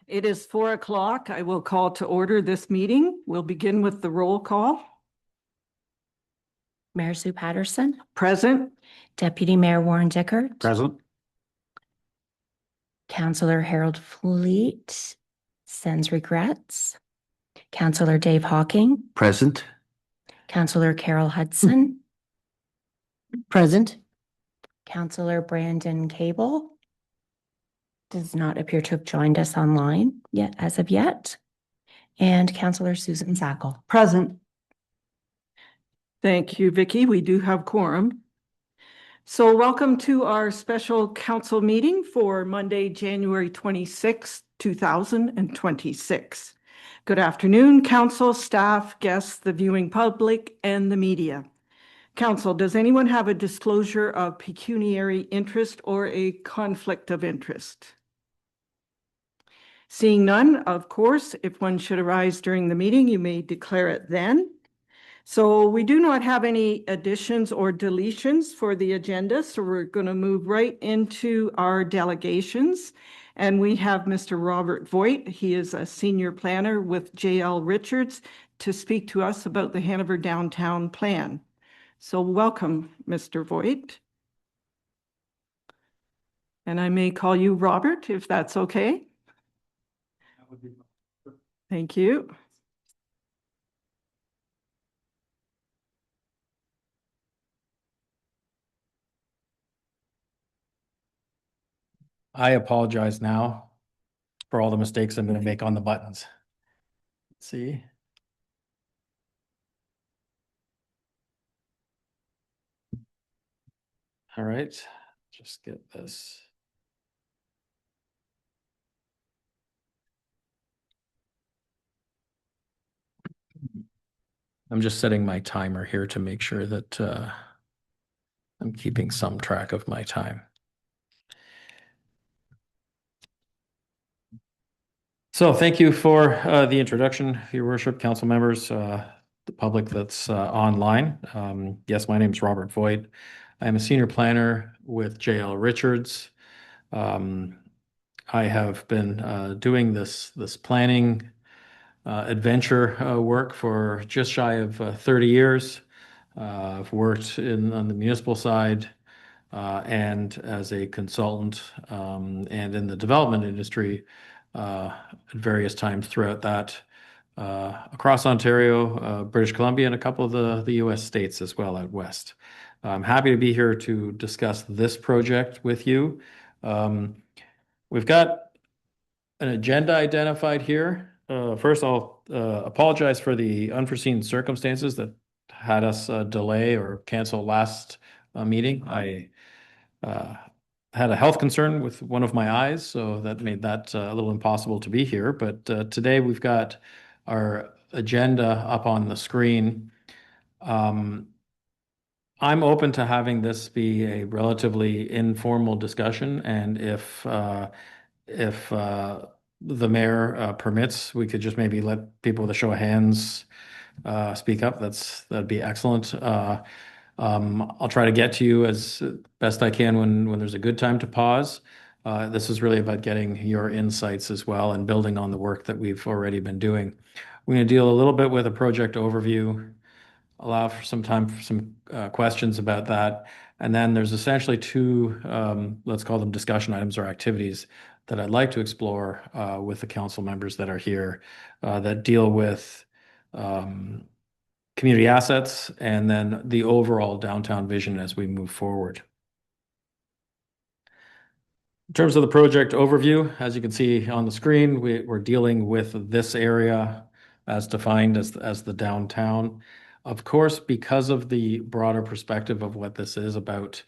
It is 4 o'clock. I will call to order this meeting. We'll begin with the roll call. Mayor Sue Patterson, Present. Deputy Mayor Warren Dickert, Present. Councillor Harold Fleet sends regrets, Councillor Dave Hawking, Present. Councillor Carol Hudson, Present. Councillor Brandon Cable does not appear to have joined us online yet as of yet, and Councillor Susan Sackle. Present. Thank you, Vicky. We do have quorum. So welcome to our special council meeting for Monday, January 26, 2026. Good afternoon, council, staff, guests, the viewing public, and the media. Council, does anyone have a disclosure of pecuniary interest or a conflict of interest? Seeing none, of course, if one should arise during the meeting, you may declare it then. So we do not have any additions or deletions for the agenda, so we're going to move right into our delegations. And we have Mr. Robert Voigt. He is a senior planner with JL Richards to speak to us about the Hanover Downtown Plan. So welcome, Mr. Voigt. And I may call you Robert, if that's okay. Thank you. I apologize now for all the mistakes I'm going to make on the buttons. Let's see. All right, just get this. I'm just setting my timer here to make sure that I'm keeping some track of my time. So thank you for the introduction, Your Worship, council members, the public that's online. Yes, my name is Robert Voigt. I am a senior planner with JL Richards. I have been doing this planning adventure work for just shy of 30 years. I've worked on the municipal side and as a consultant and in the development industry at various times throughout that across Ontario, British Columbia, and a couple of the US states as well out west. I'm happy to be here to discuss this project with you. We've got an agenda identified here. First, I'll apologize for the unforeseen circumstances that had us delay or cancel last meeting. I had a health concern with one of my eyes, so that made that a little impossible to be here. But today we've got our agenda up on the screen. I'm open to having this be a relatively informal discussion, and if the mayor permits, we could just maybe let people with a show of hands speak up. That'd be excellent. I'll try to get to you as best I can when there's a good time to pause. This is really about getting your insights as well and building on the work that we've already been doing. We're going to deal a little bit with a project overview, allow for some time for some questions about that. And then there's essentially two, let's call them discussion items or activities that I'd like to explore with the council members that are here that deal with community assets and then the overall downtown vision as we move forward. In terms of the project overview, as you can see on the screen, we're dealing with this area as defined as the downtown. Of course, because of the broader perspective of what this is about,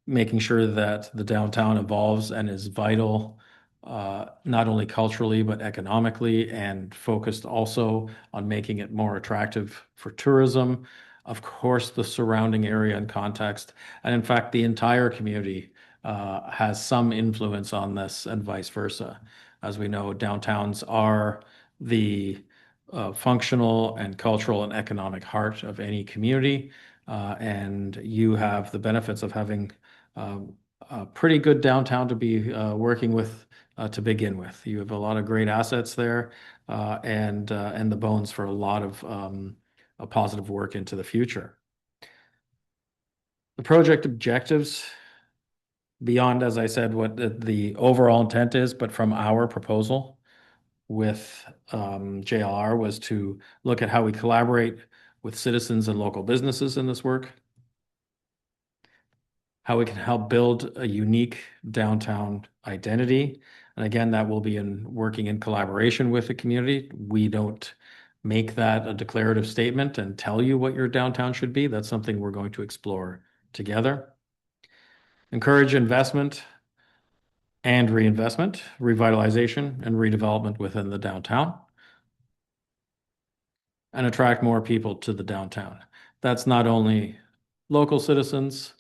making sure that the downtown evolves and is vital, not only culturally, but economically, and focused also on making it more attractive for tourism. Of course, the surrounding area and context, and in fact, the entire community has some influence on this and vice versa. As we know, downtowns are the functional and cultural and economic heart of any community, and you have the benefits of having a pretty good downtown to be working with to begin with. You have a lot of great assets there and the bones for a lot of a positive work into the future. The project objectives, beyond, as I said, what the overall intent is, but from our proposal with JLR was to look at how we collaborate with citizens and local businesses in this work, how we can help build a unique downtown identity. And again, that will be in working in collaboration with the community. We don't make that a declarative statement and tell you what your downtown should be. That's something we're going to explore together. Encourage investment and reinvestment, revitalization and redevelopment within the downtown, and attract more people to the downtown. That's not only local citizens,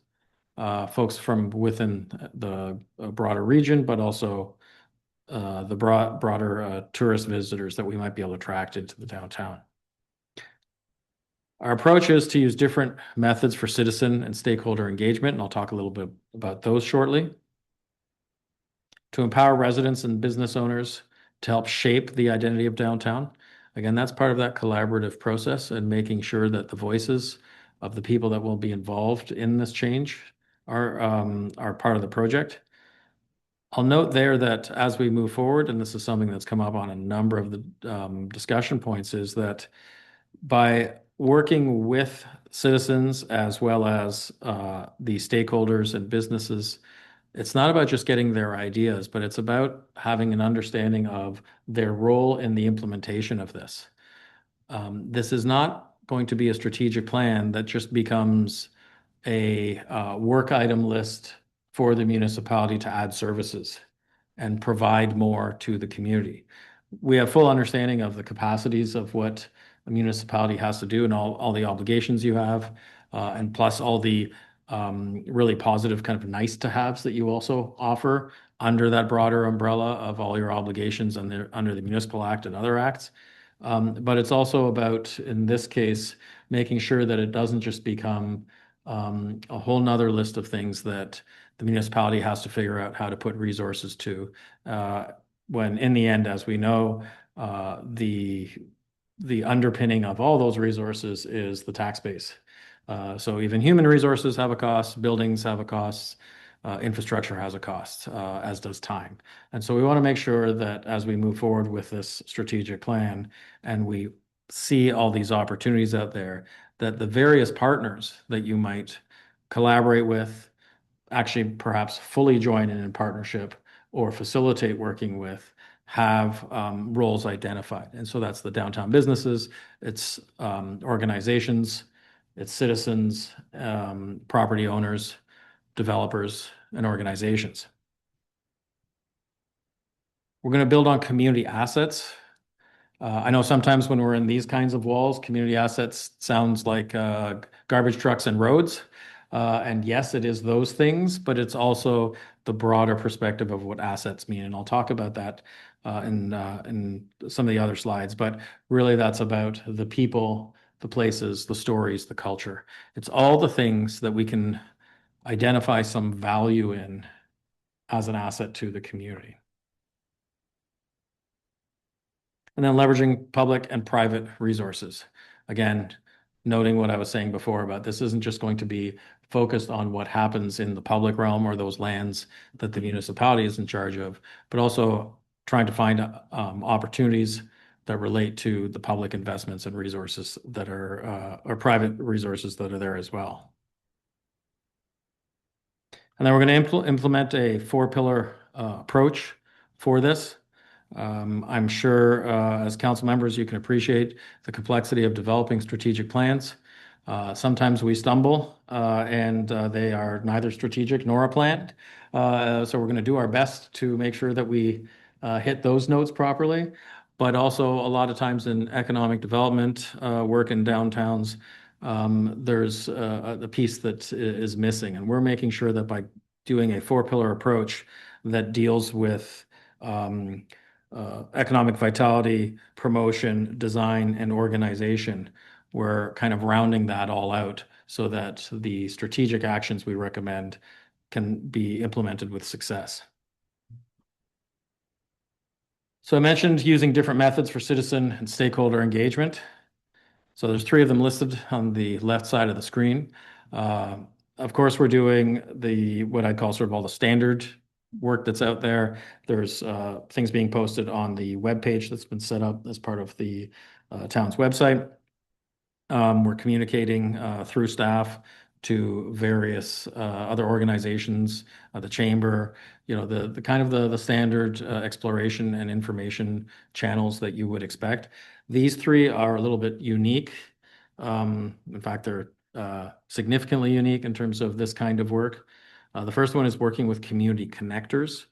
folks from within the broader region, but also the broader tourist visitors that we might be able to attract into the downtown. Our approach is to use different methods for citizen and stakeholder engagement, and I'll talk a little bit about those shortly. To empower residents and business owners to help shape the identity of downtown. Again, that's part of that collaborative process and making sure that the voices of the people that will be involved in this change are part of the project. I'll note there that as we move forward, and this is something that's come up on a number of the discussion points, is that by working with citizens as well as the stakeholders and businesses, it's not about just getting their ideas, but it's about having an understanding of their role in the implementation of this. This is not going to be a strategic plan that just becomes a work item list for the municipality to add services and provide more to the community. We have full understanding of the capacities of what a municipality has to do and all the obligations you have, and plus all the really positive kind of nice to haves that you also offer under that broader umbrella of all your obligations under the Municipal Act and other acts. But it's also about, in this case, making sure that it doesn't just become a whole nother list of things that the municipality has to figure out how to put resources to, when in the end, as we know, the underpinning of all those resources is the tax base. So even human resources have a cost, buildings have a cost, infrastructure has a cost, as does time. And so we want to make sure that as we move forward with this strategic plan and we see all these opportunities out there, that the various partners that you might collaborate with, actually perhaps fully join in partnership or facilitate working with, have roles identified. And so that's the downtown businesses, it's organizations, it's citizens, property owners, developers, and organizations. We're going to build on community assets. I know sometimes when we're in these kinds of walls, community assets sounds like garbage trucks and roads. And yes, it is those things, but it's also the broader perspective of what assets mean. And I'll talk about that in some of the other slides, but really that's about the people, the places, the stories, the culture. It's all the things that we can identify some value in as an asset to the community. And then leveraging public and private resources. Again, noting what I was saying before about this isn't just going to be focused on what happens in the public realm or those lands that the municipality is in charge of, but also trying to find opportunities that relate to the public investments and resources that are, or private resources that are there as well. And then we're going to implement a 4-pillar approach for this. I'm sure as council members, you can appreciate the complexity of developing strategic plans. Sometimes we stumble and they are neither strategic nor a plan. So we're going to do our best to make sure that we hit those notes properly. But also a lot of times in economic development work in downtowns, there's the piece that is missing. And we're making sure that by doing a 4-pillar approach that deals with economic vitality, promotion, design, and organization, we're kind of rounding that all out so that the strategic actions we recommend can be implemented with success. So I mentioned using different methods for citizen and stakeholder engagement. So there's 3 of them listed on the left side of the screen. Of course, we're doing what I call sort of all the standard work that's out there. There's things being posted on the webpage that's been set up as part of the town's website. We're communicating through staff to various other organizations, the chamber, the kind of the standard exploration and information channels that you would expect. These 3 are a little bit unique. In fact, they're significantly unique in terms of this kind of work. The first one is working with community connectors.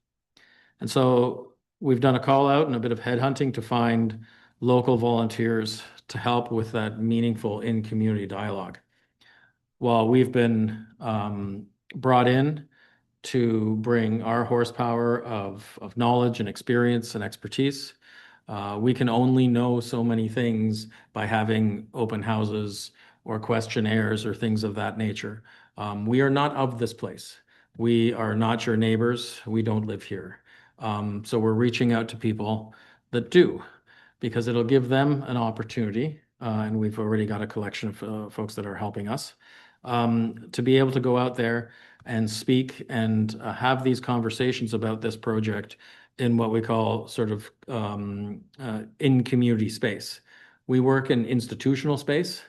And so we've done a call out and a bit of headhunting to find local volunteers to help with that meaningful in-community dialogue. While we've been brought in to bring our horsepower of knowledge and experience and expertise, we can only know so many things by having open houses or questionnaires or things of that nature. We are not of this place. We are not your neighbors. We don't live here. So we're reaching out to people that do, because it'll give them an opportunity, and we've already got a collection of folks that are helping us, to be able to go out there and speak and have these conversations about this project in what we call sort of in community space. We work in institutional space,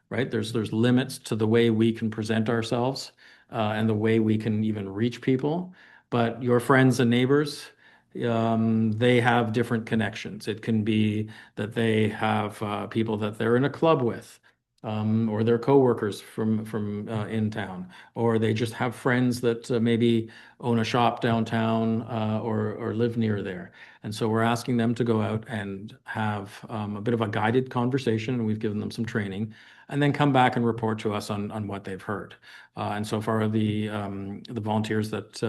right? There's limits to the way we can present ourselves and the way we can even reach people. But your friends and neighbors, they have different connections. It can be that they have people that they're in a club with, or they're coworkers from in town, or they just have friends that maybe own a shop downtown or live near there. And so we're asking them to go out and have a bit of a guided conversation, and we've given them some training, and then come back and report to us on what they've heard. And so far, the volunteers that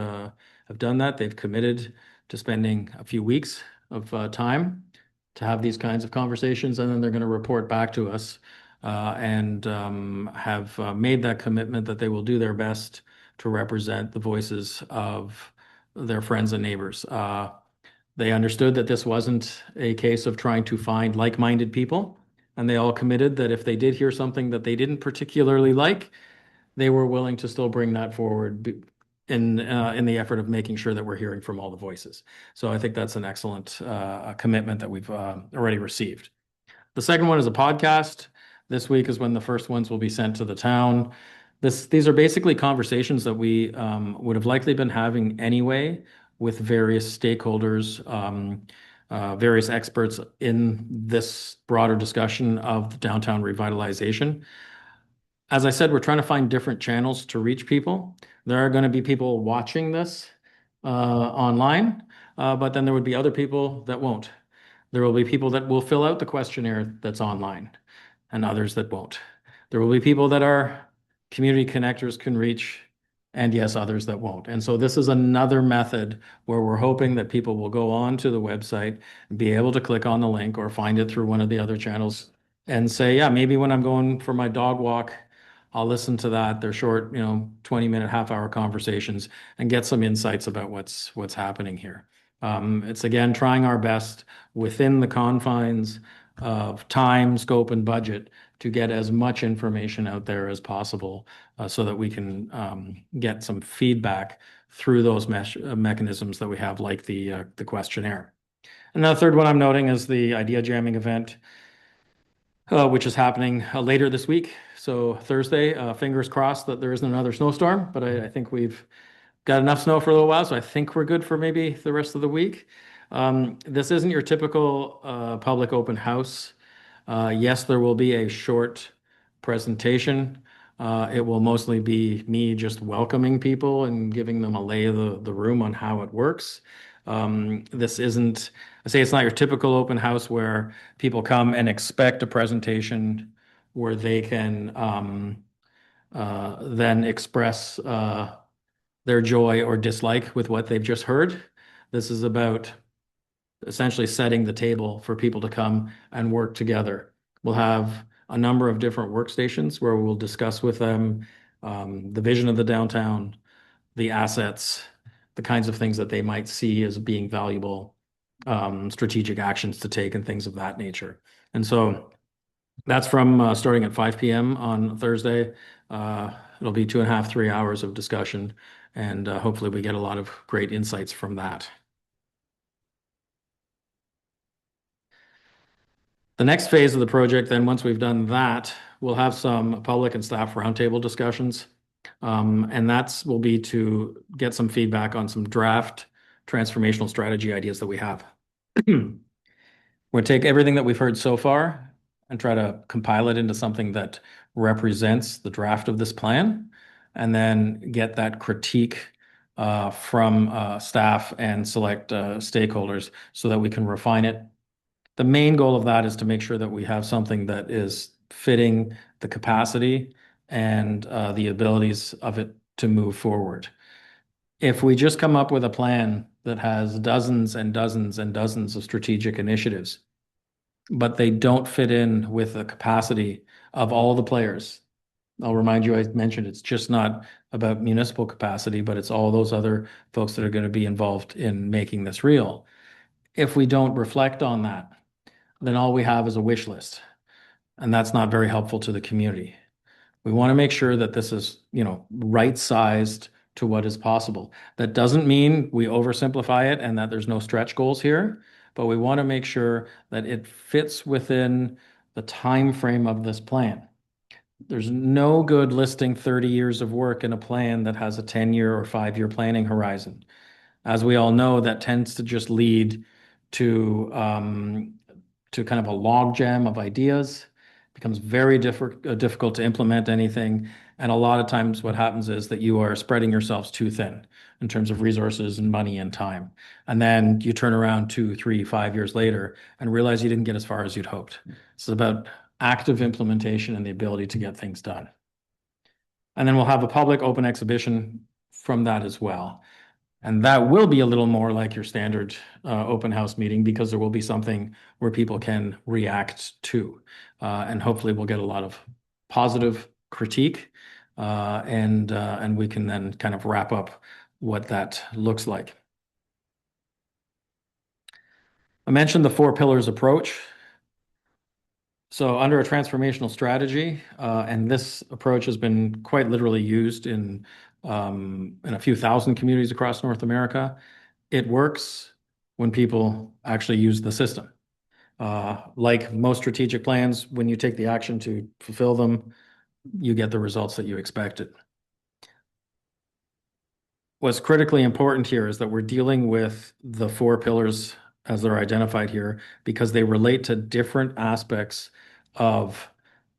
have done that, they've committed to spending a few weeks of time to have these kinds of conversations, and then they're going to report back to us and have made that commitment that they will do their best to represent the voices of their friends and neighbors. They understood that this wasn't a case of trying to find like-minded people, and they all committed that if they did hear something that they didn't particularly like, they were willing to still bring that forward in the effort of making sure that we're hearing from all the voices. So I think that's an excellent commitment that we've already received. The second one is a podcast. This week is when the first ones will be sent to the town. These are basically conversations that we would have likely been having anyway with various stakeholders, various experts in this broader discussion of the downtown revitalization. As I said, we're trying to find different channels to reach people. There are going to be people watching this online, but then there would be other people that won't. There will be people that will fill out the questionnaire that's online and others that won't. There will be people that our community connectors can reach, and yes, others that won't. And so this is another method where we're hoping that people will go on to the website and be able to click on the link or find it through one of the other channels and say, yeah, maybe when I'm going for my dog walk, I'll listen to that. They're short, 20-minute, half-hour conversations and get some insights about what's happening here. It's again trying our best within the confines of time, scope, and budget to get as much information out there as possible so that we can get some feedback through those mechanisms that we have, like the questionnaire. And the third one I'm noting is the idea jamming event, which is happening later this week. So Thursday, fingers crossed that there isn't another snowstorm, but I think we've got enough snow for a little while, so I think we're good for maybe the rest of the week. This isn't your typical public open house. Yes, there will be a short presentation. It will mostly be me just welcoming people and giving them a lay of the room on how it works. This isn't, I say it's not your typical open house where people come and expect a presentation where they can then express their joy or dislike with what they've just heard. This is about essentially setting the table for people to come and work together. We'll have a number of different workstations where we'll discuss with them the vision of the downtown, the assets, the kinds of things that they might see as being valuable strategic actions to take and things of that nature. And so that's from starting at 5 p.m. on Thursday. It'll be 2.5, 3 hours of discussion, and hopefully we get a lot of great insights from that. The next phase of the project, then, once we've done that, we'll have some public and staff roundtable discussions. And that's will be to get some feedback on some draft transformational strategy ideas that we have. We'll take everything that we've heard so far and try to compile it into something that represents the draft of this plan, and then get that critique from staff and select stakeholders so that we can refine it. The main goal of that is to make sure that we have something that is fitting the capacity and the abilities of it to move forward. If we just come up with a plan that has dozens and dozens and dozens of strategic initiatives, but they don't fit in with the capacity of all the players. I'll remind you, I mentioned it's just not about municipal capacity, but it's all those other folks that are going to be involved in making this real. If we don't reflect on that, then all we have is a wish list, and that's not very helpful to the community. We want to make sure that this is, right-sized to what is possible. That doesn't mean we oversimplify it and that there's no stretch goals here, but we want to make sure that it fits within the time frame of this plan. There's no good listing 30 years of work in a plan that has a 10-year or 5-year planning horizon. As we all know, that tends to just lead to kind of a logjam of ideas. It becomes very difficult to implement anything. And a lot of times what happens is that you are spreading yourselves too thin in terms of resources and money and time. And then you turn around 2, 3, 5 years later and realize you didn't get as far as you'd hoped. It's about active implementation and the ability to get things done. And then we'll have a public open exhibition from that as well. And that will be a little more like your standard open house meeting, because there will be something where people can react to. And hopefully we'll get a lot of positive critique, and we can then kind of wrap up what that looks like. I mentioned the 4 pillars approach. So under a transformational strategy, and this approach has been quite literally used in a few thousand communities across North America. It works when people actually use the system. Like most strategic plans, when you take the action to fulfill them, you get the results that you expected. What's critically important here is that we're dealing with the 4 pillars as they're identified here, because they relate to different aspects of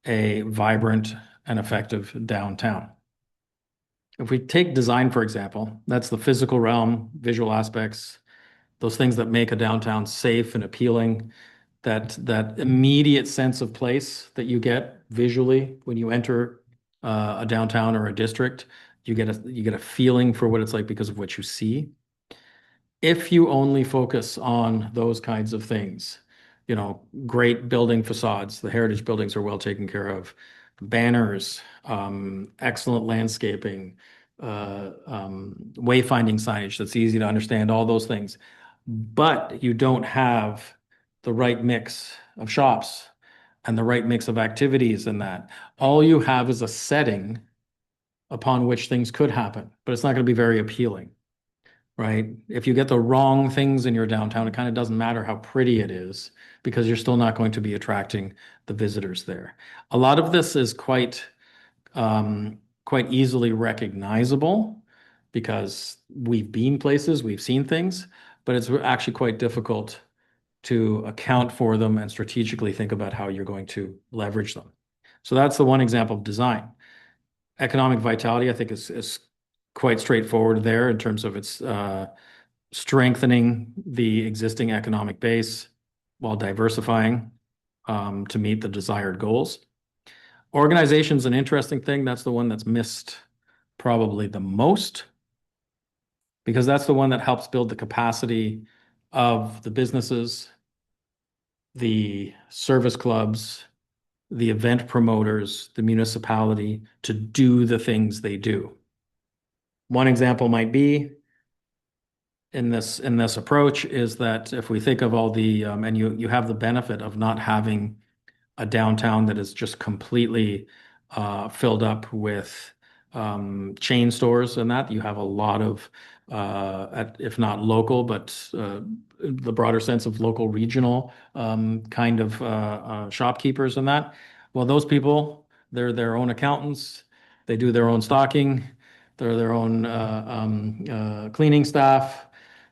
a vibrant and effective downtown. If we take design, for example, that's the physical realm, visual aspects, those things that make a downtown safe and appealing, that immediate sense of place that you get visually when you enter a downtown or a district. You get a feeling for what it's like because of what you see. If you only focus on those kinds of things, great building facades, the heritage buildings are well taken care of, banners, excellent landscaping, wayfinding signage that's easy to understand, all those things. But you don't have the right mix of shops and the right mix of activities in that. All you have is a setting upon which things could happen, but it's not going to be very appealing. Right? If you get the wrong things in your downtown, it kind of doesn't matter how pretty it is, because you're still not going to be attracting the visitors there. A lot of this is quite easily recognizable because we've been places, we've seen things, but it's actually quite difficult to account for them and strategically think about how you're going to leverage them. So that's the one example of design. Economic vitality, I think, is quite straightforward there in terms of its strengthening the existing economic base while diversifying to meet the desired goals. Organization's an interesting thing. That's the one that's missed probably the most, because that's the one that helps build the capacity of the businesses, the service clubs, the event promoters, the municipality to do the things they do. One example might be in this approach is that if we think of all the and you have the benefit of not having a downtown that is just completely filled up with chain stores and that you have a lot of if not local but the broader sense of local regional kind of shopkeepers and that. Well, those people, they're their own accountants, they do their own stocking, they're their own cleaning staff,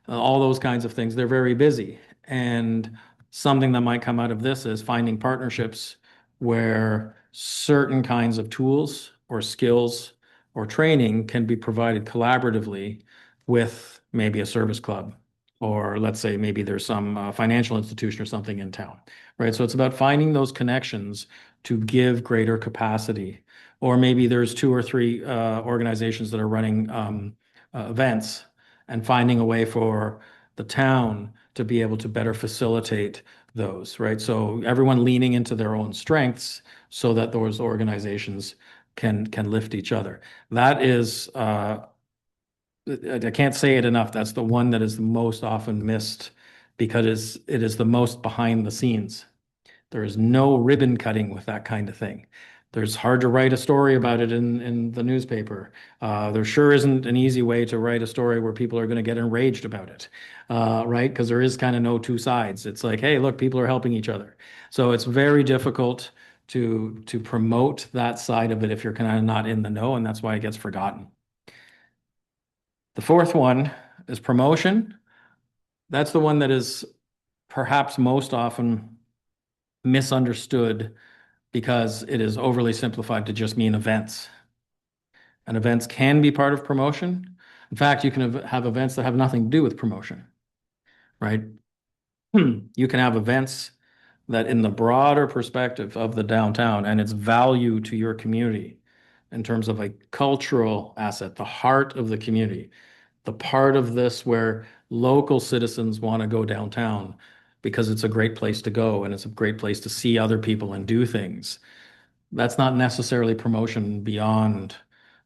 all those kinds of things. They're very busy. And something that might come out of this is finding partnerships where certain kinds of tools or skills or training can be provided collaboratively with maybe a service club, or let's say maybe there's some financial institution or something in town, right? So it's about finding those connections to give greater capacity. Or maybe there's two or three organizations that are running events and finding a way for the town to be able to better facilitate those, right? So everyone leaning into their own strengths so that those organizations can lift each other. That is, I can't say it enough. That's the one that is the most often missed because it is the most behind the scenes. There is no ribbon cutting with that kind of thing. There's hard to write a story about it in the newspaper. There sure isn't an easy way to write a story where people are going to get enraged about it, right? Because there is kind of no two sides. It's like, hey, look, people are helping each other. So it's very difficult to promote that side of it if you're kind of not in the know, and that's why it gets forgotten. The fourth one is promotion. That's the one that is perhaps most often misunderstood because it is overly simplified to just mean events. And events can be part of promotion. In fact, you can have events that have nothing to do with promotion, right? You can have events that in the broader perspective of the downtown and its value to your community in terms of a cultural asset, the heart of the community, the part of this where local citizens want to go downtown because it's a great place to go and it's a great place to see other people and do things. That's not necessarily promotion beyond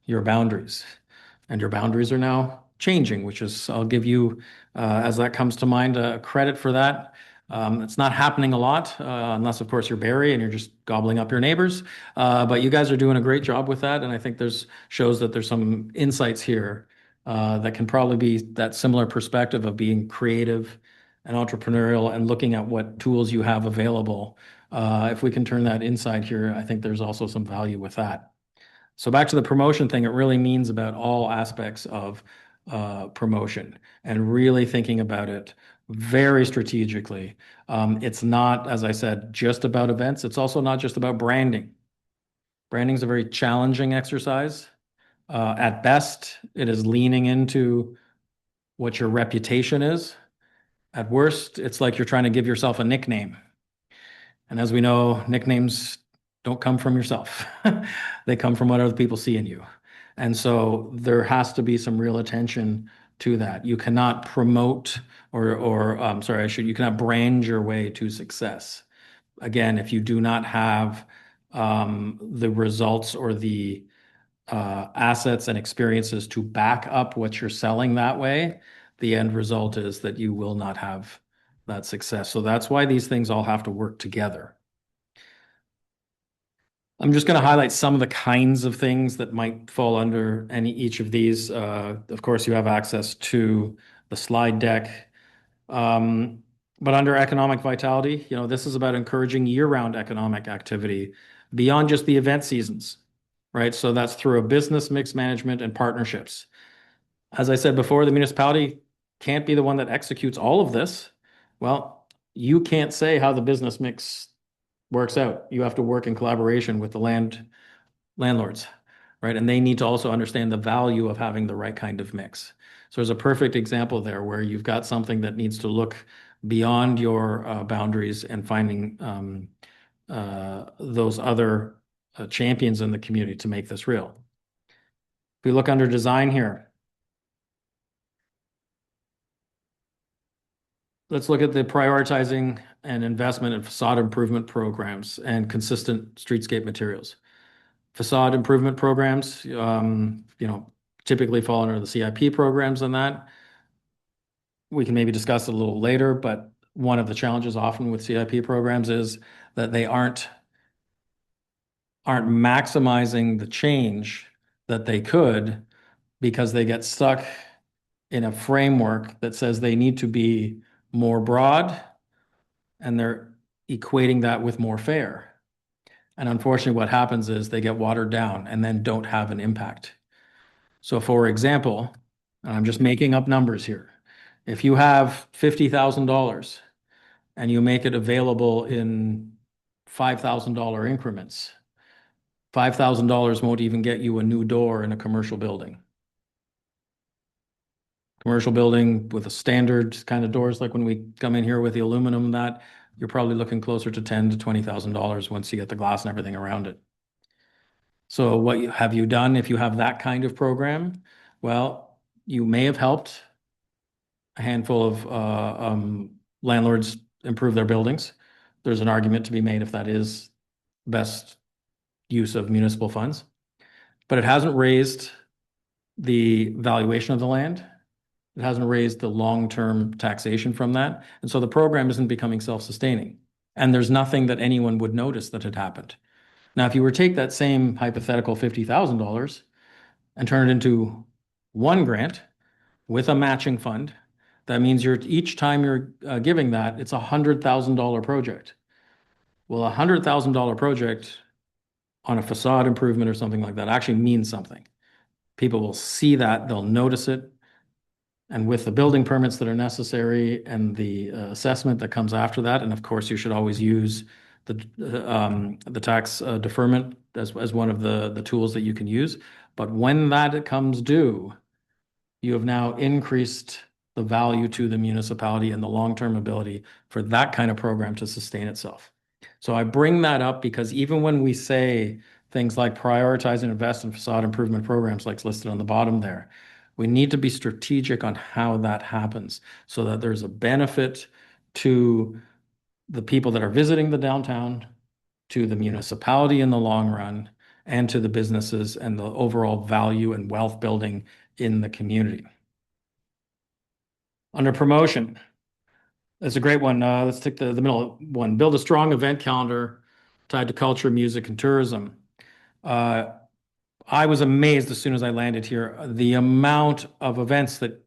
your boundaries. And your boundaries are now changing, which is, I'll give you, as that comes to mind, credit for that. It's not happening a lot, unless, of course, you're Barrie and you're just gobbling up your neighbors. But you guys are doing a great job with that. And I think shows that there's some insights here that can probably be that similar perspective of being creative and entrepreneurial and looking at what tools you have available. If we can turn that inside here, I think there's also some value with that. So back to the promotion thing, it really means about all aspects of promotion and really thinking about it very strategically. It's not, as I said, just about events. It's also not just about branding. Branding is a very challenging exercise. At best, it is leaning into what your reputation is. At worst, it's like you're trying to give yourself a nickname. And as we know, nicknames don't come from yourself. They come from what other people see in you. And so there has to be some real attention to that. You cannot promote you cannot brand your way to success. Again, if you do not have the results or the assets and experiences to back up what you're selling that way, the end result is that you will not have that success. So that's why these things all have to work together. I'm just going to highlight some of the kinds of things that might fall under each of these. Of course, you have access to the slide deck. But under economic vitality, this is about encouraging year-round economic activity beyond just the event seasons, right? So that's through a business mix management and partnerships. As I said before, the municipality can't be the one that executes all of this. Well, you can't say how the business mix works out. You have to work in collaboration with the landlords, right? And they need to also understand the value of having the right kind of mix. So there's a perfect example there where you've got something that needs to look beyond your boundaries and finding those other champions in the community to make this real. If we look under design here, let's look at the prioritizing and investment in facade improvement programs and consistent streetscape materials. Facade improvement programs, typically fall under the CIP programs and that. We can maybe discuss it a little later, but one of the challenges often with CIP programs is that they aren't maximizing the change that they could because they get stuck in a framework that says they need to be more broad, and they're equating that with more fair. And unfortunately, what happens is they get watered down and then don't have an impact. So for example, and I'm just making up numbers here, if you have $50,000 and you make it available in $5,000 increments, $5,000 won't even get you a new door in a commercial building. Commercial building with a standard kind of doors, like when we come in here with the aluminum, that you're probably looking closer to $10,000 to $20,000 once you get the glass and everything around it. So what have you done if you have that kind of program? Well, you may have helped a handful of landlords improve their buildings. There's an argument to be made if that is best use of municipal funds, but it hasn't raised the valuation of the land. It hasn't raised the long-term taxation from that. And so the program isn't becoming self-sustaining. And there's nothing that anyone would notice that had happened. Now, if you were to take that same hypothetical $50,000 and turn it into one grant with a matching fund, that means each time you're giving that, it's a $100,000 project. Well, a $100,000 project on a facade improvement or something like that actually means something. People will see that, they'll notice it. And with the building permits that are necessary and the assessment that comes after that, and of course, you should always use the tax deferment as one of the tools that you can use. But when that comes due, you have now increased the value to the municipality and the long-term ability for that kind of program to sustain itself. So I bring that up because even when we say things like prioritize and invest in facade improvement programs, like listed on the bottom there, we need to be strategic on how that happens so that there's a benefit to the people that are visiting the downtown, to the municipality in the long run, and to the businesses and the overall value and wealth building in the community. Under promotion, that's a great one. Let's take the middle one. Build a strong event calendar tied to culture, music, and tourism. I was amazed as soon as I landed here, the amount of events that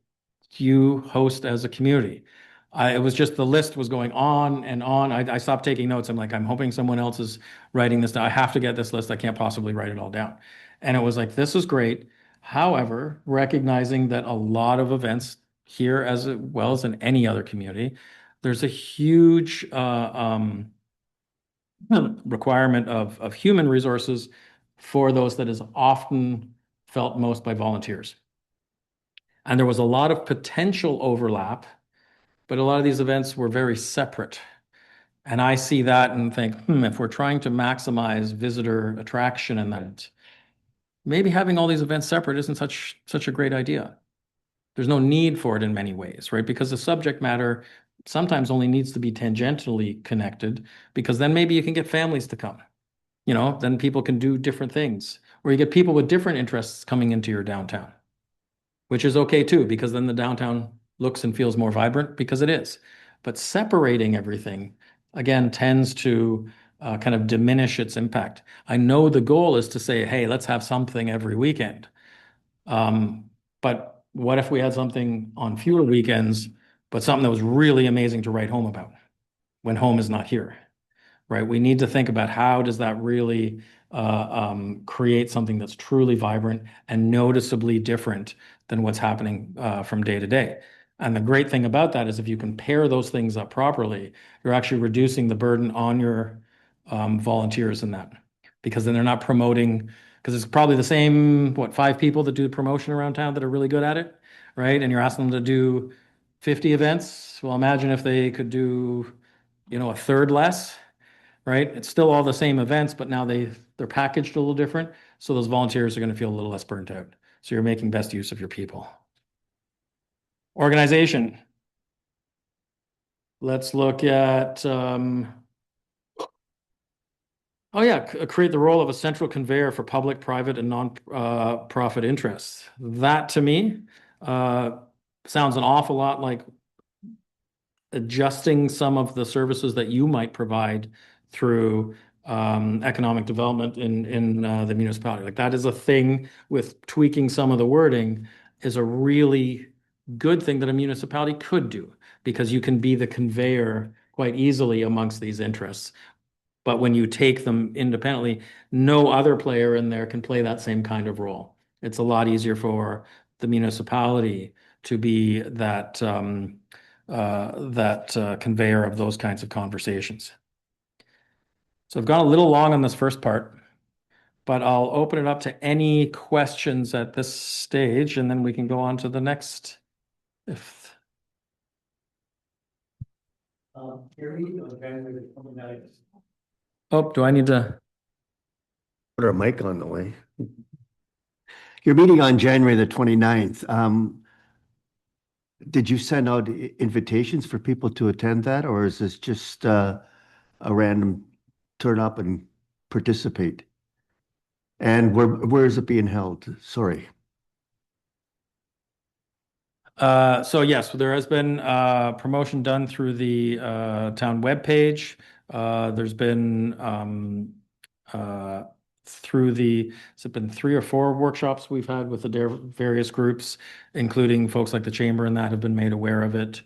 you host as a community. It was just the list was going on and on. I stopped taking notes. I'm like, I'm hoping someone else is writing this down. I have to get this list. I can't possibly write it all down. And it was like, this is great. However, recognizing that a lot of events here, as well as in any other community, there's a huge requirement of human resources for those that is often felt most by volunteers. And there was a lot of potential overlap, but a lot of these events were very separate. And I see that and think, if we're trying to maximize visitor attraction in that, maybe having all these events separate isn't such a great idea. There's no need for it in many ways, right? Because the subject matter sometimes only needs to be tangentially connected, because then maybe you can get families to come. Then people can do different things, or you get people with different interests coming into your downtown, which is okay too, because then the downtown looks and feels more vibrant, because it is. But separating everything, again, tends to kind of diminish its impact. I know the goal is to say, hey, let's have something every weekend. But what if we had something on fewer weekends, but something that was really amazing to write home about when home is not here, right? We need to think about how does that really create something that's truly vibrant and noticeably different than what's happening from day to day. And the great thing about that is if you can pair those things up properly, you're actually reducing the burden on your volunteers in that, because then they're not promoting, because it's probably the same, 5 people that do promotion around town that are really good at it, right? And you're asking them to do 50 events. Well, imagine if they could do, a third less, right? It's still all the same events, but now they're packaged a little different. So those volunteers are going to feel a little less burnt out. So you're making best use of your people. Organization. Let's look at Oh yeah, create the role of a central conveyor for public, private, and non-profit interests. That to me uh, sounds an awful lot like adjusting some of the services that you might provide through economic development in the municipality. Like that is a thing with tweaking some of the wording is a really good thing that a municipality could do because you can be the conveyor quite easily amongst these interests. But when you take them independently, no other player in there can play that same kind of role. It's a lot easier for the municipality to be that conveyor of those kinds of conversations. So I've gone a little long on this first part, but I'll open it up to any questions at this stage, and then we can go on to the next. If oh, do I need to? Put our mic on the way. Your meeting on January the 29th, did you send out invitations for people to attend that, or is this just a random turn up and participate? And where is it being held? Sorry. So yes, there has been promotion done through the town webpage. There's been it's been 3 or 4 workshops we've had with the various groups, including folks like the chamber and that have been made aware of it.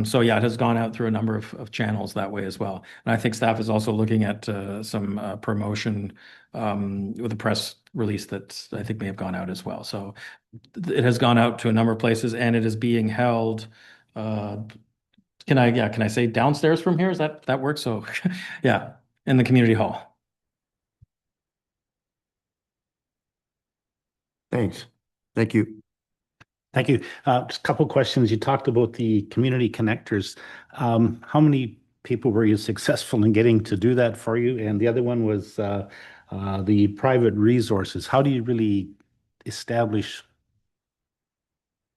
So yeah, it has gone out through a number of channels that way as well. And I think staff is also looking at some promotion with a press release that I think may have gone out as well. So it has gone out to a number of places and it is being held. Can I say downstairs from here? Is that works? So yeah, in the community hall. Thanks. Thank you. Thank you. Just a couple questions. You talked about the community connectors. How many people were you successful in getting to do that for you? And the other one was the private resources. How do you really establish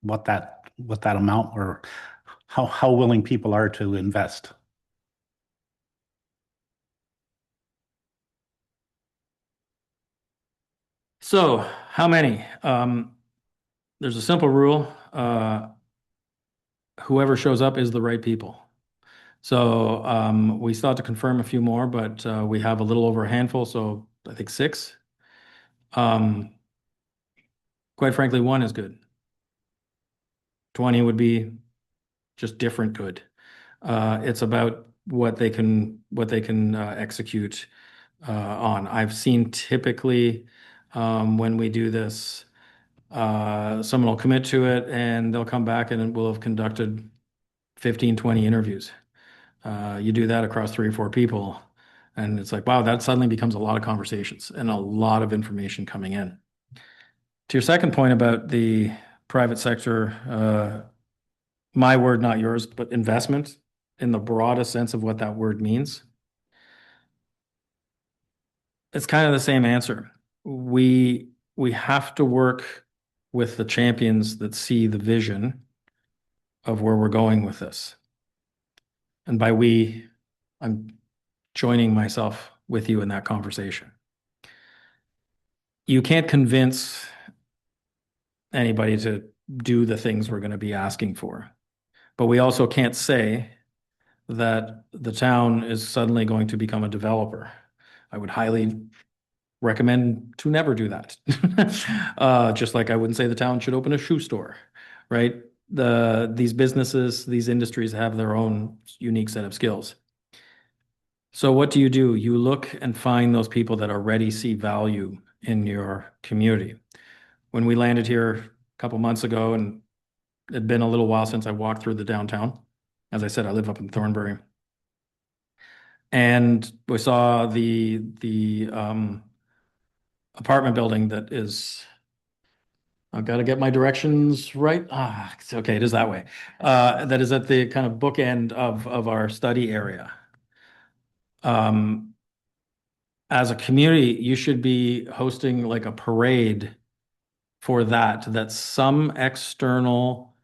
what that amount or how willing people are to invest? So how many? There's a simple rule. Whoever shows up is the right people. So we still have to confirm a few more, but we have a little over a handful, so I think 6. Quite frankly, 1 is good. 20 would be just different good. It's about what they can execute on. I've seen typically when we do this, someone will commit to it and they'll come back and we'll have conducted 15, 20 interviews. You do that across 3 or 4 people, and it's like, wow, that suddenly becomes a lot of conversations and a lot of information coming in. To your second point about the private sector, my word, not yours, but investment in the broadest sense of what that word means. It's kind of the same answer. We have to work with the champions that see the vision of where we're going with this. And by we, I'm joining myself with you in that conversation. You can't convince anybody to do the things we're going to be asking for. But we also can't say that the town is suddenly going to become a developer. I would highly recommend to never do that. Just like I wouldn't say the town should open a shoe store, right? These businesses, these industries have their own unique set of skills. So what do? You look and find those people that already see value in your community. When we landed here a couple months ago, and it had been a little while since I walked through the downtown. As I said, I live up in Thornbury. And we saw the apartment building that is, I've got to get my directions right. It's okay, it is that way. That is at the kind of bookend of our study area. As a community, you should be hosting like a parade for that some external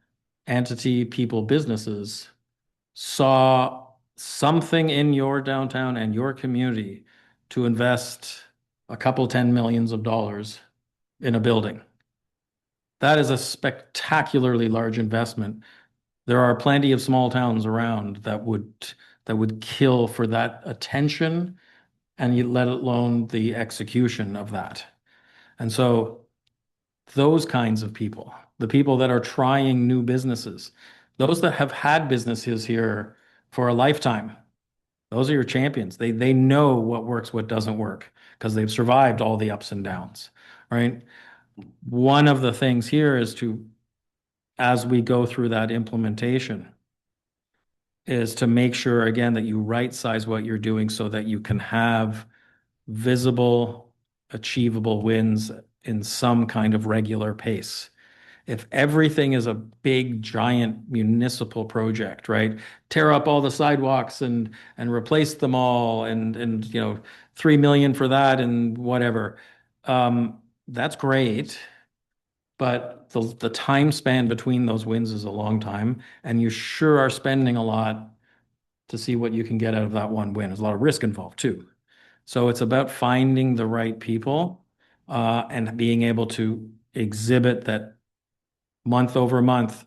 entity, people, businesses saw something in your downtown and your community to invest a couple 10 millions of dollars in a building. That is a spectacularly large investment. There are plenty of small towns around that would kill for that attention and you let alone the execution of that. And so those kinds of people, the people that are trying new businesses, those that have had businesses here for a lifetime, those are your champions. They know what works, what doesn't work, because they've survived all the ups and downs, right? One of the things here is to, as we go through that implementation, is to make sure, again, that you right size what you're doing so that you can have visible, achievable wins in some kind of regular pace. If everything is a big, giant municipal project, right? Tear up all the sidewalks and replace them all and 3 million for that and whatever. That's great. But the time span between those wins is a long time, and you sure are spending a lot to see what you can get out of that one win. There's a lot of risk involved too. So it's about finding the right people and being able to exhibit that month over month.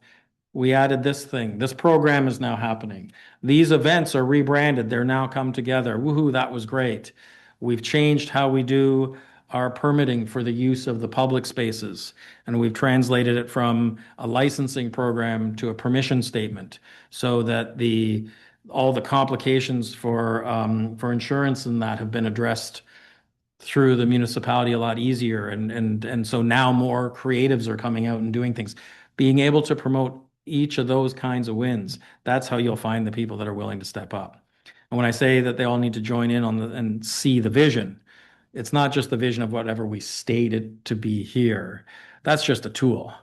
We added this thing. This program is now happening. These events are rebranded. They're now come together. Woohoo, that was great. We've changed how we do our permitting for the use of the public spaces, and we've translated it from a licensing program to a permission statement so that all the complications for insurance and that have been addressed through the municipality a lot easier. And so now more creatives are coming out and doing things. Being able to promote each of those kinds of wins, that's how you'll find the people that are willing to step up. And when I say that they all need to join in and see the vision, it's not just the vision of whatever we stated to be here. That's just a tool.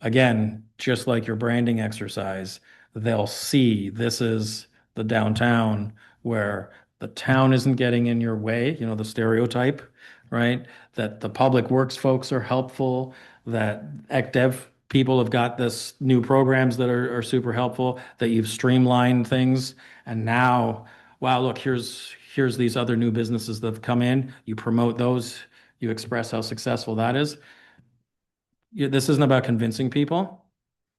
Again, just like your branding exercise, they'll see this is the downtown where the town isn't getting in your way, the stereotype, right? That the public works folks are helpful, that ECDev people have got this new programs that are super helpful, that you've streamlined things. And now, wow, look, here's these other new businesses that have come in. You promote those, you express how successful that is. This isn't about convincing people.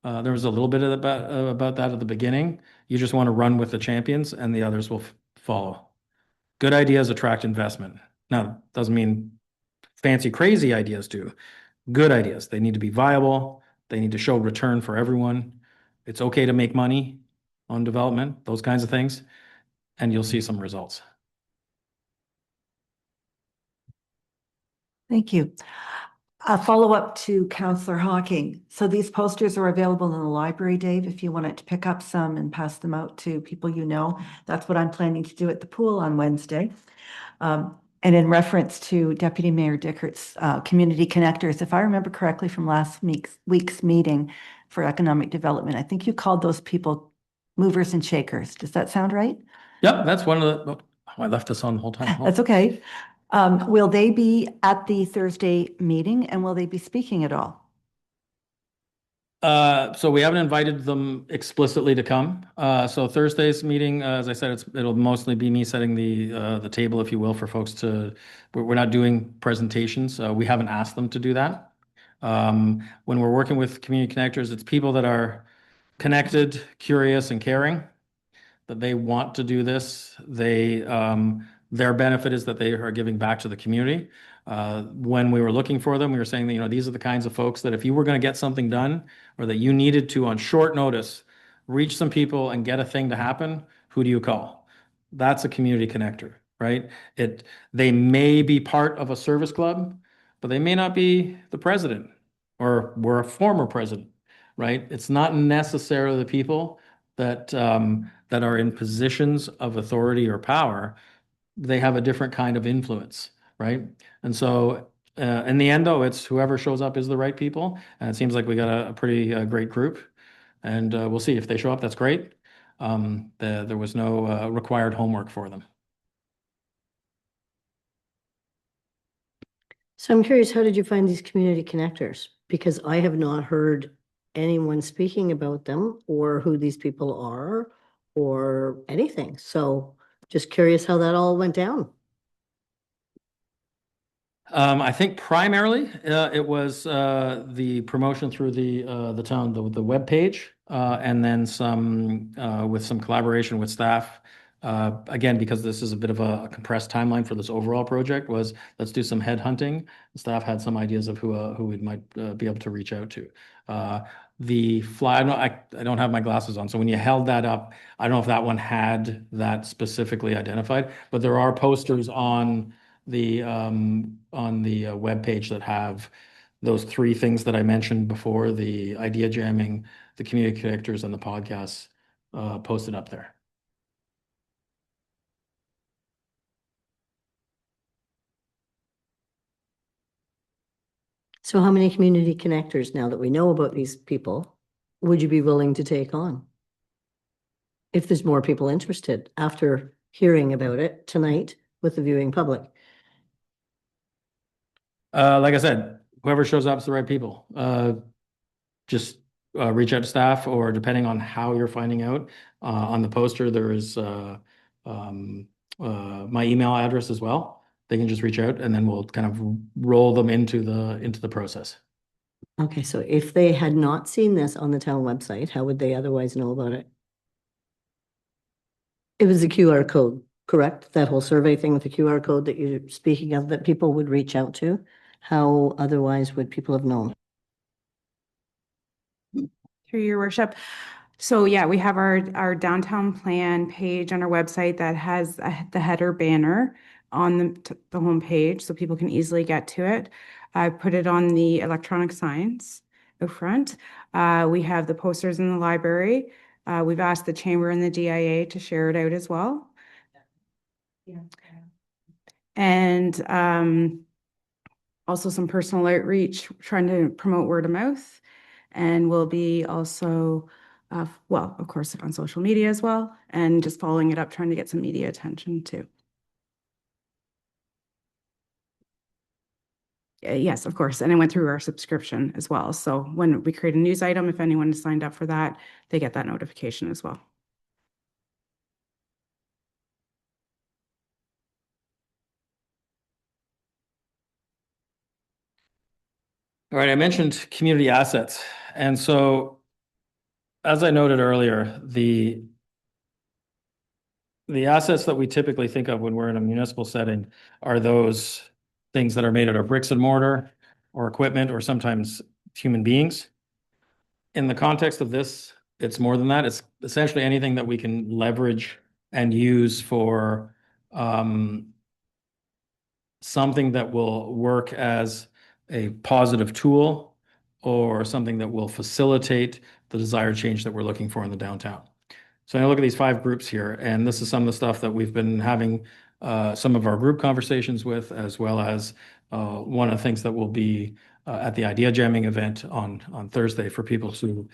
There was a little bit about that at the beginning. You just want to run with the champions and the others will follow. Good ideas attract investment. Now, doesn't mean fancy, crazy ideas do. Good ideas. They need to be viable. They need to show return for everyone. It's okay to make money on development, those kinds of things, and you'll see some results. Thank you. A follow-up to Councillor Hawking. So these posters are available in the library, Dave, if you wanted to pick up some and pass them out to people you know. That's what I'm planning to do at the pool on Wednesday. And in reference to Deputy Mayor Dickert's community connectors, if I remember correctly from last week's meeting for economic development, I think you called those people movers and shakers. Does that sound right? Yep, that's one of the. Oh, I left this on the whole time. That's okay. Will they be at the Thursday meeting and will they be speaking at all? So we haven't invited them explicitly to come. So Thursday's meeting, as I said, it'll mostly be me setting the table, if you will, for folks to. We're not doing presentations. We haven't asked them to do that. When we're working with community connectors, it's people that are connected, curious, and caring. That they want to do this. Their benefit is that they are giving back to the community. When we were looking for them, we were saying that, these are the kinds of folks that if you were going to get something done or that you needed to, on short notice, reach some people and get a thing to happen, who do you call? That's a community connector, right? They may be part of a service club, but they may not be the president or were a former president, right? It's not necessarily the people that are in positions of authority or power. They have a different kind of influence, right? And so in the end, though, it's whoever shows up is the right people. And it seems like we got a pretty great group. And we'll see if they show up. That's great. There was no required homework for them. So I'm curious, how did you find these community connectors? Because I have not heard anyone speaking about them or who these people are or anything. So just curious how that all went down. I think primarily it was the promotion through the town, the web page, and then some with some collaboration with staff. Again, because this is a bit of a compressed timeline for this overall project, was let's do some headhunting. Staff had some ideas of who we might be able to reach out to. The fly, I don't have my glasses on, so when you held that up, I don't know if that one had that specifically identified, but there are posters on the web page that have those three things that I mentioned before, the idea jamming, the community connectors, and the podcasts posted up there. So how many community connectors, now that we know about these people, would you be willing to take on? If there's more people interested after hearing about it tonight with the viewing public. Like I said, whoever shows up is the right people. Just reach out to staff, or depending on how you're finding out, on the poster, there is my email address as well. They can just reach out, and then we'll kind of roll them into the process. Okay, so if they had not seen this on the town website, how would they otherwise know about it? It was a QR code, correct? That whole survey thing with the QR code that you're speaking of, that people would reach out to? How otherwise would people have known? Through your worship. So yeah, we have our downtown plan page on our website that has the header banner on the homepage, so people can easily get to it. I put it on the electronic signs out front. We have the posters in the library. We've asked the chamber and the DIA to share it out as well. Yeah. And also some personal outreach, trying to promote word of mouth. And we'll be also, well, of course, on social media as well, and just following it up, trying to get some media attention too. Yes, of course. And it went through our subscription as well. So when we create a news item, if anyone is signed up for that, they get that notification as well. All right, I mentioned community assets. And so, as I noted earlier, the assets that we typically think of when we're in a municipal setting are those things that are made out of bricks and mortar or equipment, or sometimes human beings. In the context of this, it's more than that. It's essentially anything that we can leverage and use for something that will work as a positive tool, or something that will facilitate the desired change that we're looking for in the downtown. So I look at these 5 groups here, and this is some of the stuff that we've been having some of our group conversations with, as well as one of the things that will be at the Idea Jamming event on Thursday for people to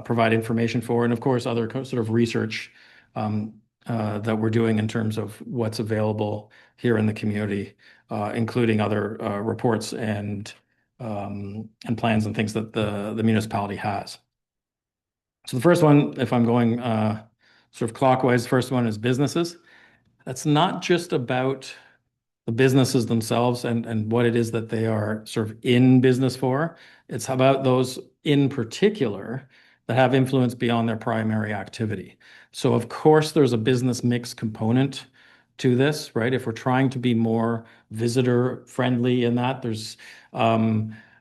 provide information for, and of course other sort of research that we're doing in terms of what's available here in the community, including other reports and plans and things that the municipality has. So the first one, if I'm going sort of clockwise, the first one is businesses. That's not just about the businesses themselves and what it is that they are sort of in business for. It's about those in particular that have influence beyond their primary activity. So of course, there's a business mix component to this, right? If we're trying to be more visitor friendly in that, there's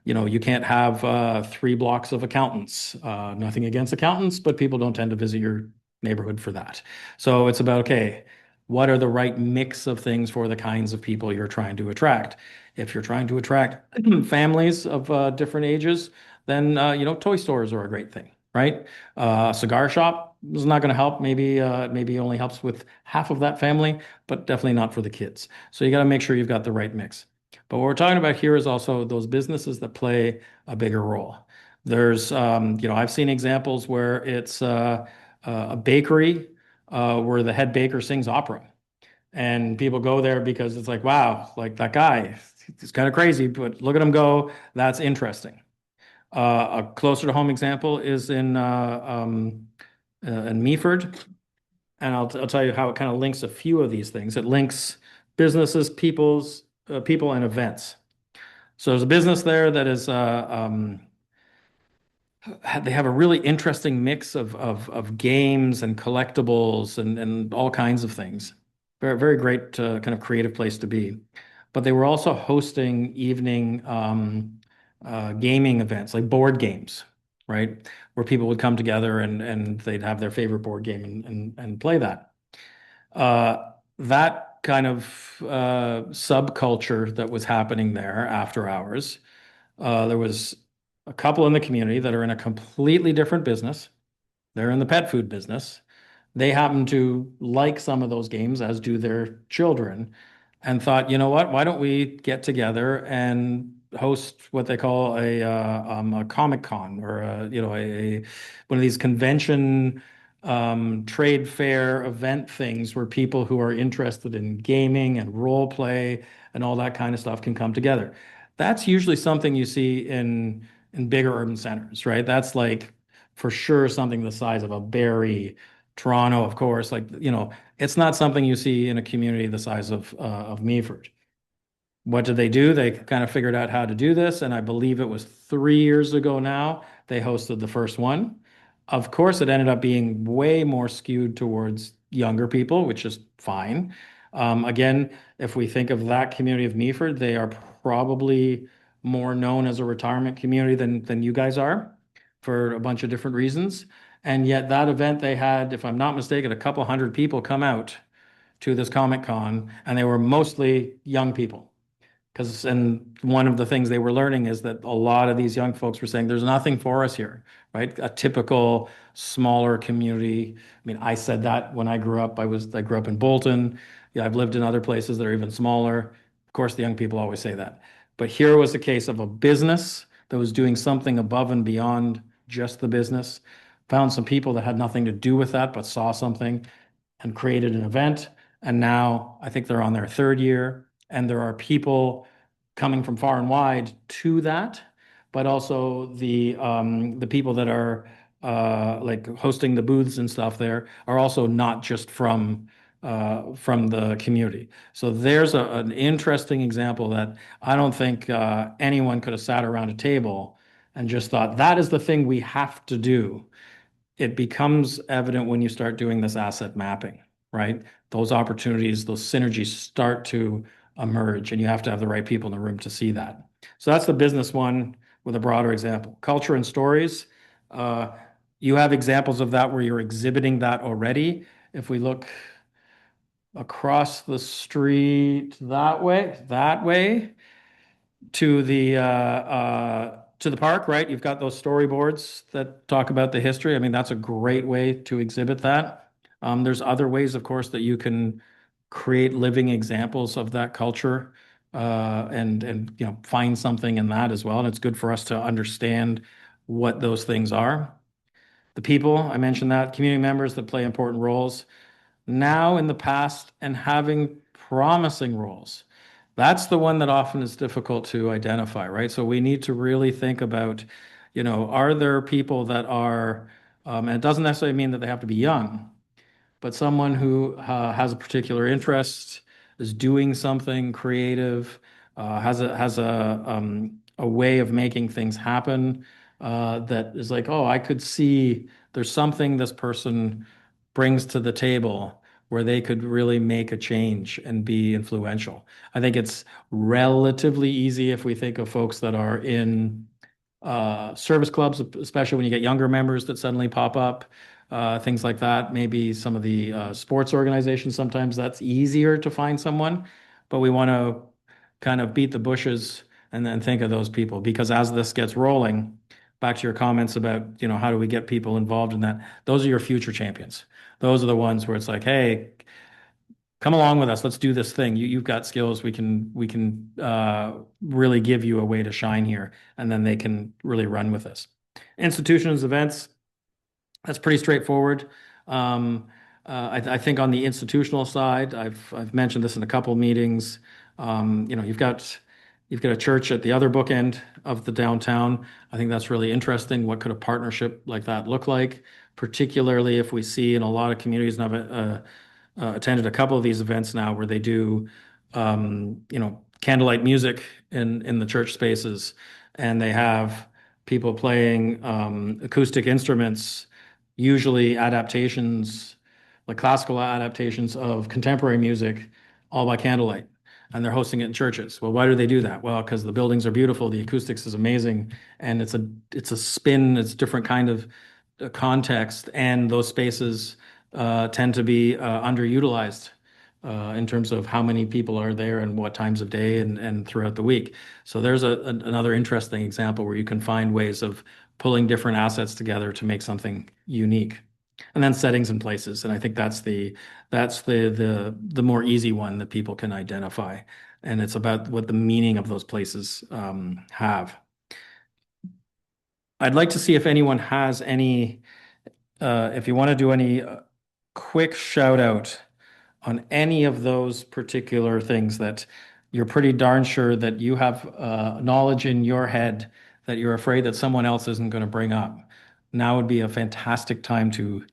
you can't have 3 blocks of accountants. Nothing against accountants, but people don't tend to visit your neighborhood for that. So it's about, okay, what are the right mix of things for the kinds of people you're trying to attract? If you're trying to attract families of different ages, then toy stores are a great thing, right? A cigar shop is not going to help. Maybe only helps with half of that family, but definitely not for the kids. So you got to make sure you've got the right mix. But what we're talking about here is also those businesses that play a bigger role. There's, I've seen examples where it's a bakery where the head baker sings opera. And people go there because it's like, wow, like that guy, he's kind of crazy, but look at him go. That's interesting. A closer to home example is in Meaford. And I'll tell you how it kind of links a few of these things. It links businesses, people and events. So there's a business there that is they have a really interesting mix of games and collectibles and all kinds of things. Very, very great kind of creative place to be. But they were also hosting evening gaming events, like board games, right? Where people would come together and they'd have their favorite board game and play that. That kind of subculture that was happening there after hours. There was a couple in the community that are in a completely different business. They're in the pet food business. They happen to like some of those games, as do their children, and thought, you know what, why don't we get together and host what they call a Comic Con or one of these convention trade fair event things where people who are interested in gaming and role play and all that kind of stuff can come together. That's usually something you see in bigger urban centers, right? That's like for sure something the size of a Barrie, Toronto, of course. Like, it's not something you see in a community the size of Meaford. What did they do? They kind of figured out how to do this, and I believe it was 3 years ago now, they hosted the first one. Of course, it ended up being way more skewed towards younger people, which is fine. Again, if we think of that community of Meaford, they are probably more known as a retirement community than you guys are for a bunch of different reasons. And yet that event they had, if I'm not mistaken, a couple hundred people come out to this Comic Con, and they were mostly young people. And one of the things they were learning is that a lot of these young folks were saying, there's nothing for us here, right? A typical smaller community. I mean, I said that when I grew up. I grew up in Bolton. Yeah, I've lived in other places that are even smaller. Of course, the young people always say that. But here was a case of a business that was doing something above and beyond just the business, found some people that had nothing to do with that, but saw something and created an event. And now I think they're on their third year, and there are people coming from far and wide to that, but also the people that are like hosting the booths and stuff there are also not just from the community. So there's an interesting example that I don't think anyone could have sat around a table and just thought, that is the thing we have to do. It becomes evident when you start doing this asset mapping, right? Those opportunities, those synergies start to emerge, and you have to have the right people in the room to see that. So that's the business one with a broader example. Culture and stories. You have examples of that where you're exhibiting that already. If we look across the street that way to the park, right? You've got those storyboards that talk about the history. I mean, that's a great way to exhibit that. There's other ways, of course, that you can create living examples of that culture and find something in that as well. And it's good for us to understand what those things are. The people, I mentioned that, community members that play important roles now, in the past, and having promising roles. That's the one that often is difficult to identify, right? So we need to really think about, are there people that are, and it doesn't necessarily mean that they have to be young, but someone who has a particular interest, is doing something creative, has a way of making things happen that is like, oh, I could see there's something this person brings to the table where they could really make a change and be influential. I think it's relatively easy if we think of folks that are in service clubs, especially when you get younger members that suddenly pop up. Things like that. Maybe some of the sports organizations, sometimes that's easier to find someone, but we want to kind of beat the bushes and then think of those people, because as this gets rolling, back to your comments about, how do we get people involved in that? Those are your future champions. Those are the ones where it's like, hey, come along with us. Let's do this thing. You've got skills. We can really give you a way to shine here, and then they can really run with this. Institutions, events. That's pretty straightforward. I think on the institutional side, I've mentioned this in a couple of meetings. You've got a church at the other bookend of the downtown. I think that's really interesting. What could a partnership like that look like? Particularly if we see in a lot of communities, and I've attended a couple of these events now where they do, candlelight music in the church spaces, and they have people playing acoustic instruments, usually adaptations, like classical adaptations of contemporary music, all by candlelight. And they're hosting it in churches. Well, why do they do that? Well, because the buildings are beautiful, the acoustics is amazing, and it's a spin, it's a different kind of context, and those spaces tend to be underutilized in terms of how many people are there and what times of day and throughout the week. So there's another interesting example where you can find ways of pulling different assets together to make something unique. And then settings and places. And I think that's the more easy one that people can identify. And it's about what the meaning of those places have. I'd like to see if anyone has any, if you want to do any quick shout out on any of those particular things that you're pretty darn sure that you have knowledge in your head that you're afraid that someone else isn't going to bring up. Now would be a fantastic time to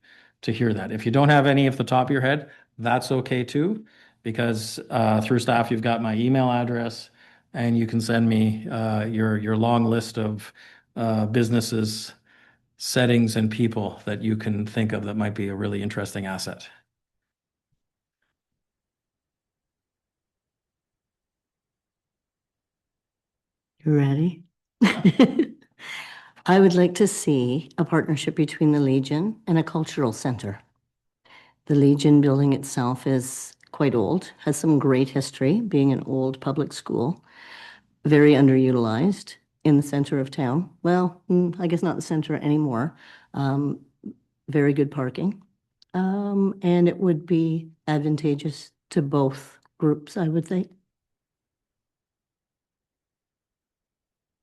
hear that. If you don't have any off the top of your head, that's okay too, because through staff you've got my email address, and you can send me your long list of businesses, settings, and people that you can think of that might be a really interesting asset. You ready? I would like to see a partnership between the Legion and a cultural center. The Legion building itself is quite old, has some great history, being an old public school, very underutilized in the center of town. Well, I guess not the center anymore. Very good parking. And it would be advantageous to both groups, I would think.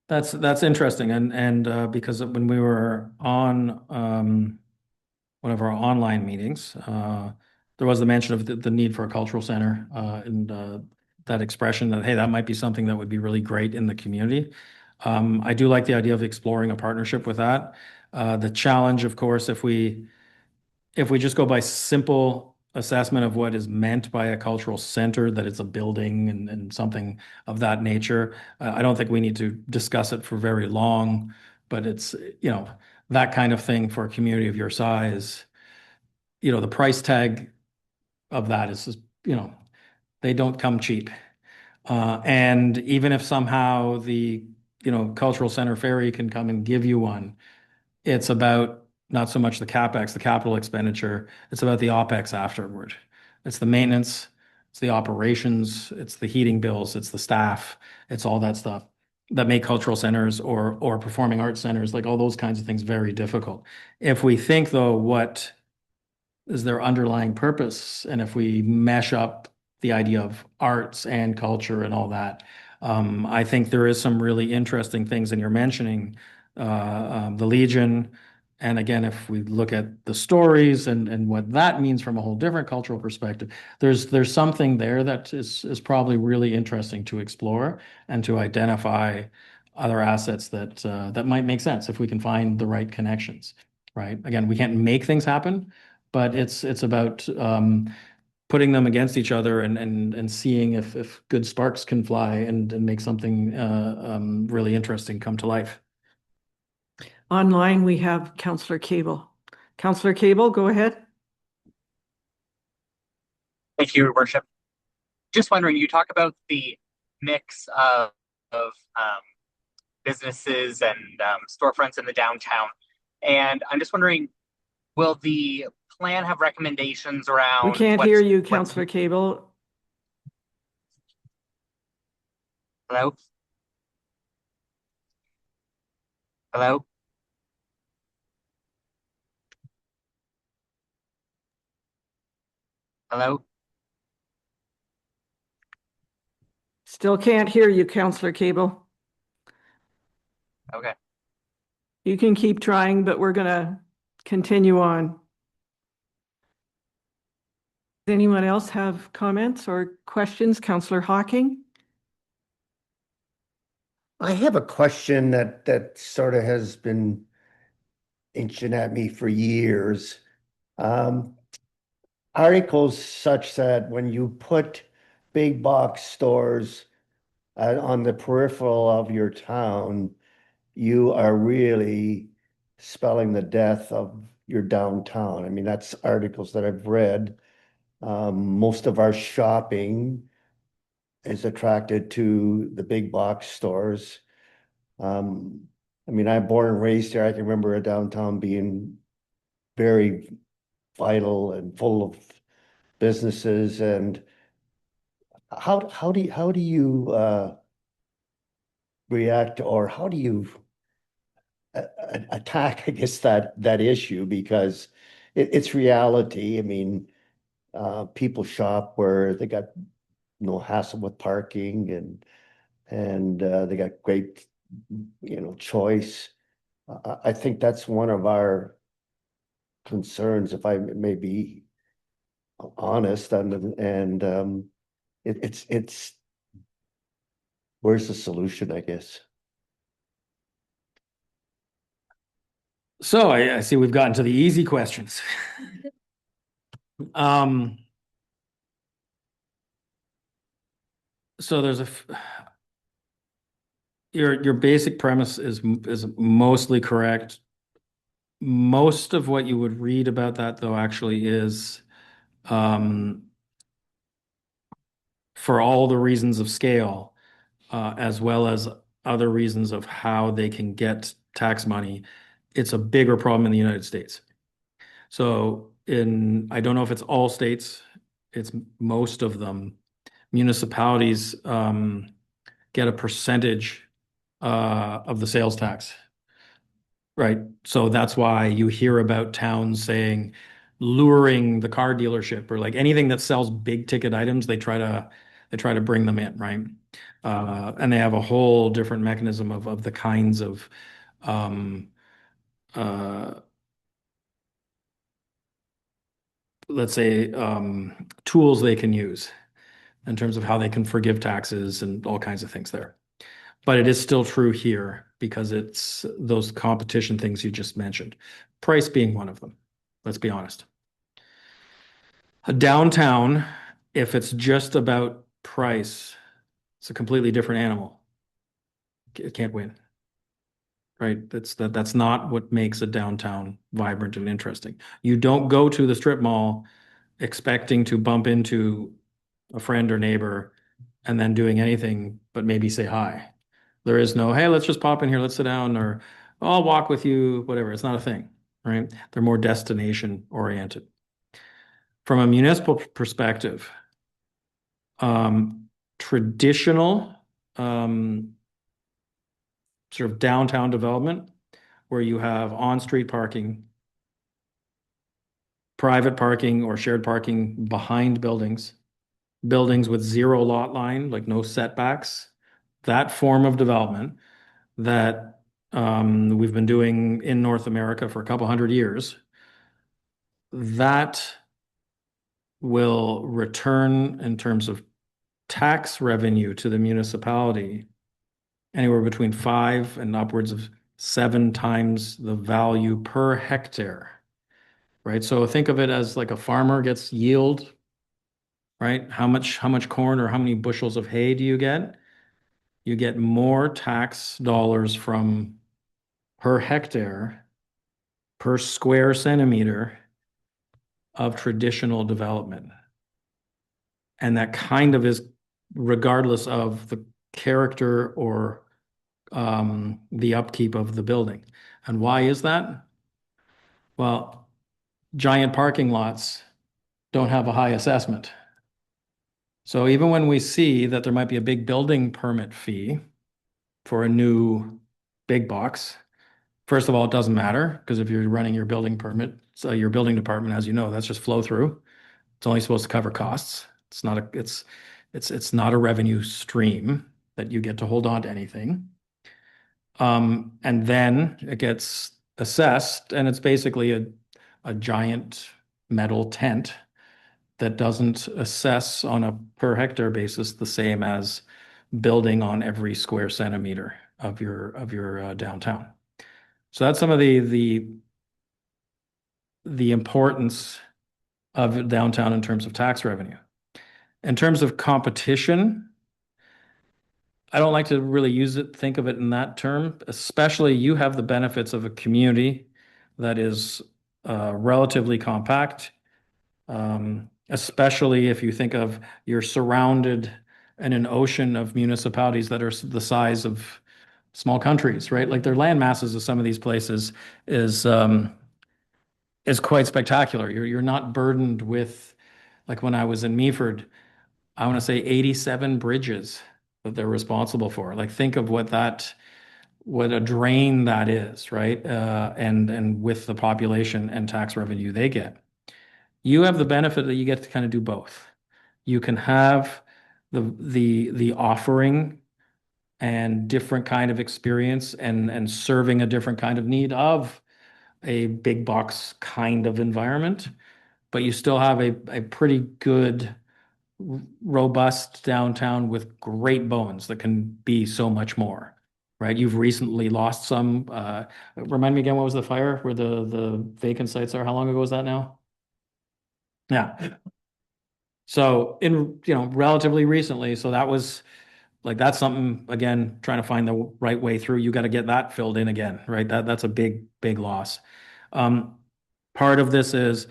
That's interesting, and because when we were on one of our online meetings, there was the mention of the need for a cultural center, and that expression that, hey, that might be something that would be really great in the community. I do like the idea of exploring a partnership with that. The challenge, of course, if we just go by simple assessment of what is meant by a cultural center, that it's a building and something of that nature, I don't think we need to discuss it for very long, but it's, that kind of thing for a community of your size, the price tag of that is, they don't come cheap. And even if somehow the, cultural center ferry can come and give you one, it's about not so much the CapEx, the capital expenditure, it's about the OpEx afterward. It's the maintenance, it's the operations, it's the heating bills, it's the staff, it's all that stuff that make cultural centers or performing arts centers, like all those kinds of things, very difficult. If we think, though, what is their underlying purpose, and if we mesh up the idea of arts and culture and all that, I think there is some really interesting things, and you're mentioning the Legion. And again, if we look at the stories and what that means from a whole different cultural perspective, there's something there that is probably really interesting to explore and to identify other assets that might make sense if we can find the right connections, right? Again, we can't make things happen, but it's about putting them against each other and seeing if good sparks can fly and make something really interesting come to life. Online, we have Councillor Cable. Councillor Cable, go ahead. Thank you, Your Worship. Just wondering, you talk about the mix of businesses and storefronts in the downtown, and I'm just wondering, will the plan have recommendations around? We can't hear you, Councillor Cable. Hello? Hello? Hello? Still can't hear you, Councillor Cable. Okay. You can keep trying, but we're going to continue on. Does anyone else have comments or questions? Councillor Hawking? I have a question that sort of has been itching at me for years. Articles such that when you put big box stores on the peripheral of your town, you are really spelling the death of your downtown. I mean, that's articles that I've read. Most of our shopping is attracted to the big box stores. I mean, I'm born and raised here. I can remember a downtown being very vital and full of businesses. And how do you react, or how do you attack, I guess, that issue? Because it's reality. I mean, people shop where they got no hassle with parking, and they got great, choice. I think that's one of our concerns, if I may be honest, and it's where's the solution, I guess? So I see we've gotten to the easy questions. So there's your basic premise is mostly correct. Most of what you would read about that, though, actually is for all the reasons of scale, as well as other reasons of how they can get tax money, it's a bigger problem in the United States. So I don't know if it's all states, it's most of them, municipalities get a percentage of the sales tax. Right. So that's why you hear about towns saying luring the car dealership, or like anything that sells big ticket items, they try to bring them in, right? And they have a whole different mechanism of the kinds of let's say tools they can use in terms of how they can forgive taxes and all kinds of things there. But it is still true here because it's those competition things you just mentioned. Price being one of them. Let's be honest. A downtown, if it's just about price, it's a completely different animal. It can't win. Right? That's not what makes a downtown vibrant and interesting. You don't go to the strip mall expecting to bump into a friend or neighbor and then doing anything but maybe say hi. There is no, hey, let's just pop in here, let's sit down, or I'll walk with you, whatever. It's not a thing, right? They're more destination oriented. From a municipal perspective, traditional sort of downtown development where you have on-street parking, private parking or shared parking behind buildings with zero lot line, like no setbacks, that form of development that we've been doing in North America for a couple hundred years, that will return in terms of tax revenue to the municipality anywhere between 5 and upwards of 7 times the value per hectare, right? So think of it as like a farmer gets yield, right? How much corn or how many bushels of hay do you get? You get more tax dollars from per hectare, per square centimeter of traditional development. And that kind of is regardless of the character or the upkeep of the building. And why is that? Well, giant parking lots don't have a high assessment. So even when we see that there might be a big building permit fee for a new big box, first of all, it doesn't matter because if you're running your building permit, so your building department, as you know, that's just flow through. It's only supposed to cover costs. It's not a revenue stream that you get to hold on to anything. And then it gets assessed, and it's basically a giant metal tent that doesn't assess on a per hectare basis the same as building on every square centimeter of your downtown. So that's some of the importance of downtown in terms of tax revenue. In terms of competition, I don't like to really think of it in that term, especially you have the benefits of a community that is relatively compact. Especially if you think of you're surrounded in an ocean of municipalities that are the size of small countries, right? Like their land masses of some of these places is quite spectacular. You're not burdened with, like when I was in Meaford, I want to say 87 bridges that they're responsible for. Like think of what a drain that is, right? And with the population and tax revenue they get. You have the benefit that you get to kind of do both. You can have the offering and different kind of experience and serving a different kind of need of a big box kind of environment, but you still have a pretty good, robust downtown with great bones that can be so much more, right? You've recently lost some. Remind me again, what was the fire where the vacant sites are? How long ago was that now? Yeah. So relatively recently, so that was like, that's something, again, trying to find the right way through. You got to get that filled in again, right? That's a big, big loss. Part of this is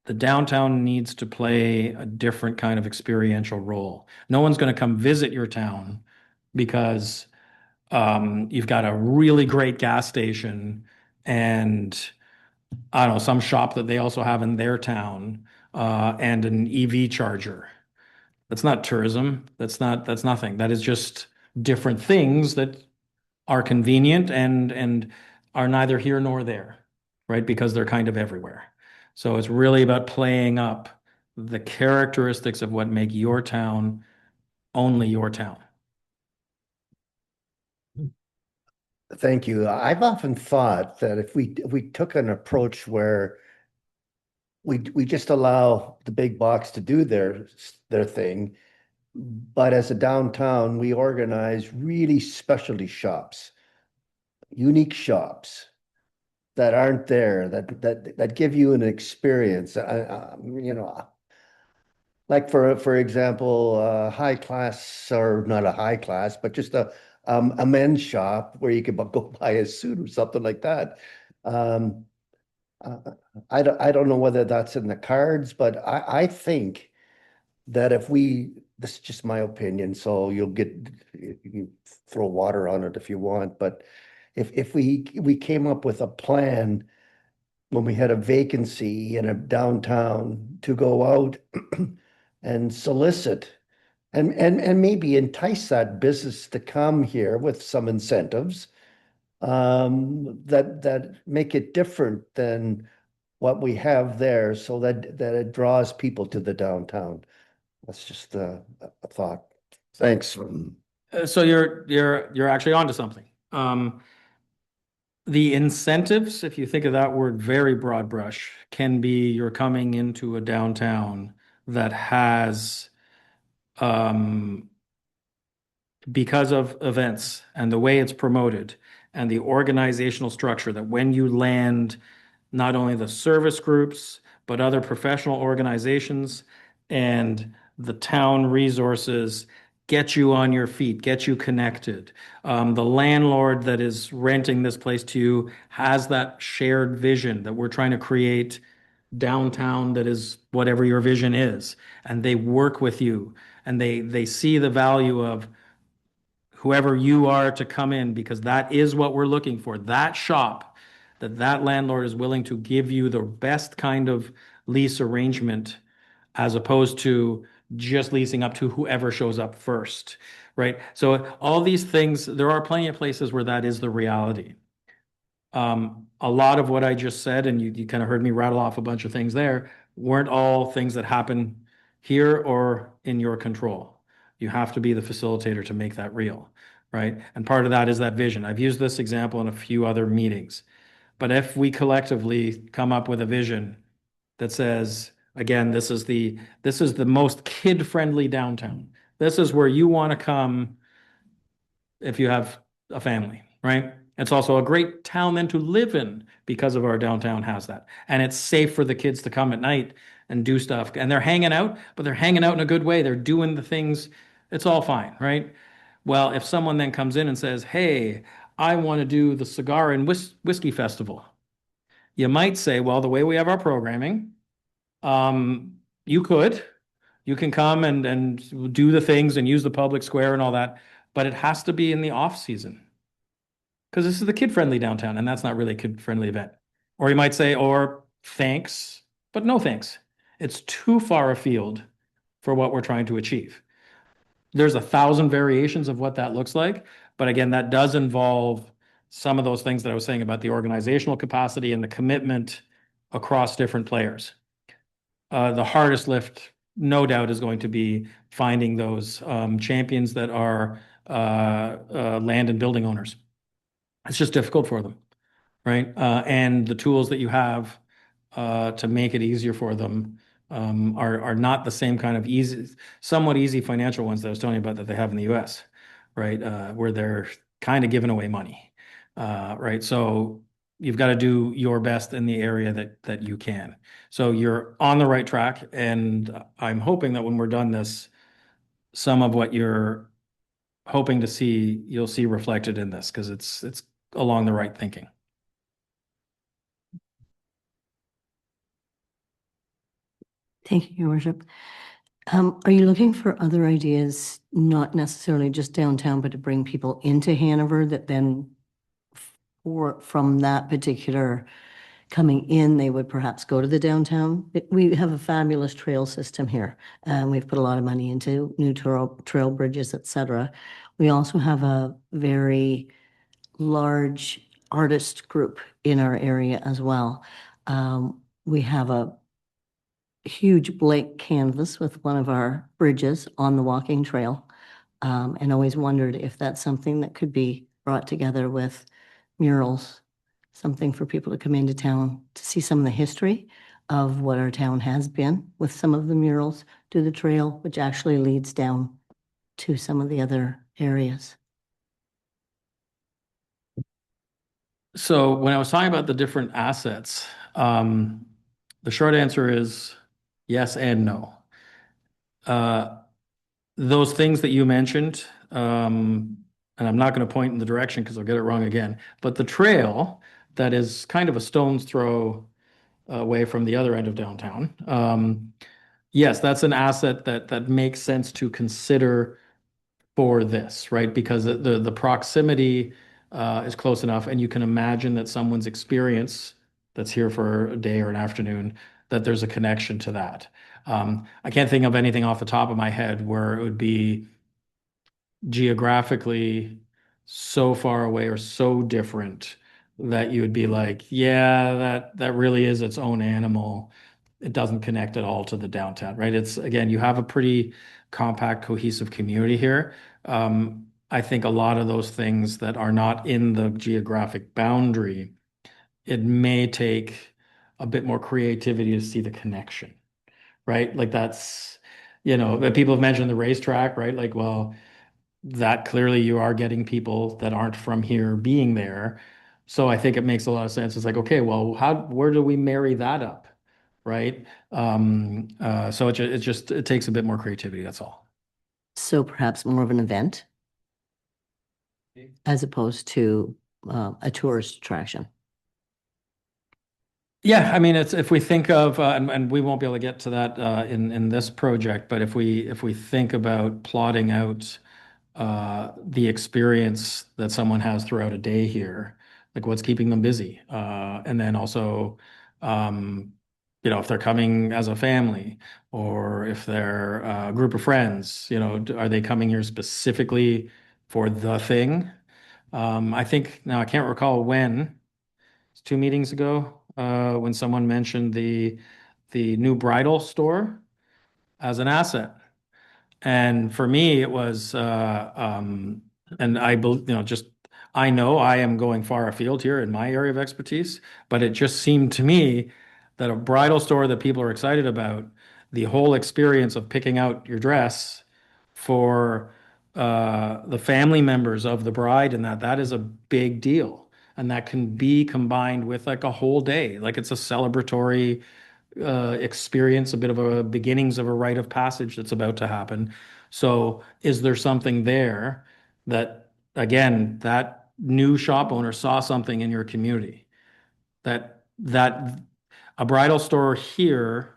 the downtown needs to play a different kind of experiential role. No one's going to come visit your town because you've got a really great gas station and I don't know, some shop that they also have in their town, and an EV charger. That's not tourism. That's nothing. That is just different things that are convenient and are neither here nor there, right? Because they're kind of everywhere. So it's really about playing up the characteristics of what make your town only your town. Thank you. I've often thought that if we took an approach where we just allow the big box to do their thing, but as a downtown, we organize really specialty shops, unique shops that aren't there, that give you an experience. Like for example, high class, or not a high class, but just a men's shop where you could go buy a suit or something like that. I don't know whether that's in the cards, but I think that this is just my opinion, so you can throw water on it if you want, but if we came up with a plan when we had a vacancy in a downtown to go out and solicit and maybe entice that business to come here with some incentives that make it different than what we have there, so that it draws people to the downtown. That's just a thought. Thanks. So you're actually onto something. The incentives, if you think of that word very broad brush, can be you're coming into a downtown that has, because of events and the way it's promoted and the organizational structure, that when you land not only the service groups, but other professional organizations and the town resources get you on your feet, get you connected. The landlord that is renting this place to you has that shared vision that we're trying to create downtown that is whatever your vision is, and they work with you and they see the value of whoever you are to come in, because that is what we're looking for. That shop, that landlord is willing to give you the best kind of lease arrangement, as opposed to just leasing up to whoever shows up first, right? So all these things, there are plenty of places where that is the reality. A lot of what I just said, and you kind of heard me rattle off a bunch of things there, weren't all things that happen here or in your control. You have to be the facilitator to make that real, right? And part of that is that vision. I've used this example in a few other meetings, but if we collectively come up with a vision that says, again, this is the most kid-friendly downtown. This is where you want to come if you have a family, right? It's also a great town then to live in because of our downtown has that. And it's safe for the kids to come at night and do stuff. And they're hanging out, but they're hanging out in a good way. They're doing the things. It's all fine, right? Well, if someone then comes in and says, hey, I want to do the cigar and whiskey festival, you might say, well, the way we have our programming, you could, you can come and do the things and use the public square and all that, but it has to be in the off season. Because this is the kid-friendly downtown, and that's not really a kid-friendly event. Or you might say, or thanks, but no thanks. It's too far afield for what we're trying to achieve. There's 1,000 variations of what that looks like, but again, that does involve some of those things that I was saying about the organizational capacity and the commitment across different players. The hardest lift, no doubt, is going to be finding those champions that are land and building owners. It's just difficult for them, right? And the tools that you have to make it easier for them are not the same kind of easy, somewhat easy financial ones that I was telling you about that they have in the US, right? Where they're kind of giving away money, right? So you've got to do your best in the area that you can. So you're on the right track, and I'm hoping that when we're done this, some of what you're hoping to see, you'll see reflected in this, because it's along the right thinking. Thank you, Your Worship. Are you looking for other ideas, not necessarily just downtown, but to bring people into Hanover that then from that particular coming in, they would perhaps go to the downtown? We have a fabulous trail system here, and we've put a lot of money into new trail bridges, et cetera. We also have a very large artist group in our area as well. We have a huge blank canvas with one of our bridges on the walking trail, and always wondered if that's something that could be brought together with murals, something for people to come into town to see some of the history of what our town has been with some of the murals to the trail, which actually leads down to some of the other areas. So when I was talking about the different assets, the short answer is yes and no. Those things that you mentioned, and I'm not going to point in the direction because I'll get it wrong again, but the trail that is kind of a stone's throw away from the other end of downtown, yes, that's an asset that makes sense to consider for this, right? Because the proximity is close enough, and you can imagine that someone's experience that's here for a day or an afternoon, that there's a connection to that. I can't think of anything off the top of my head where it would be geographically so far away or so different that you would be like, yeah, that really is its own animal. It doesn't connect at all to the downtown, right? It's, again, you have a pretty compact, cohesive community here. I think a lot of those things that are not in the geographic boundary, it may take a bit more creativity to see the connection, right? Like that's, people have mentioned the racetrack, right? Like, well, that clearly you are getting people that aren't from here being there. So I think it makes a lot of sense. It's like, okay, well, where do we marry that up? Right? So it takes a bit more creativity, that's all. So perhaps more of an event as opposed to a tourist attraction. Yeah, I mean, it's if we think of and we won't be able to get to that in this project, but if we think about plotting out the experience that someone has throughout a day here, like what's keeping them busy, and then also, if they're coming as a family or if they're a group of friends, are they coming here specifically for the thing? I think now I can't recall when. It's 2 meetings ago when someone mentioned the new bridal store as an asset. And for me, it was, and I know I am going far afield here in my area of expertise, but it just seemed to me that a bridal store that people are excited about, the whole experience of picking out your dress for the family members of the bride and that is a big deal. And that can be combined with like a whole day, like it's a celebratory experience, a bit of a beginnings of a rite of passage that's about to happen. So is there something there that, again, that new shop owner saw something in your community. That a bridal store here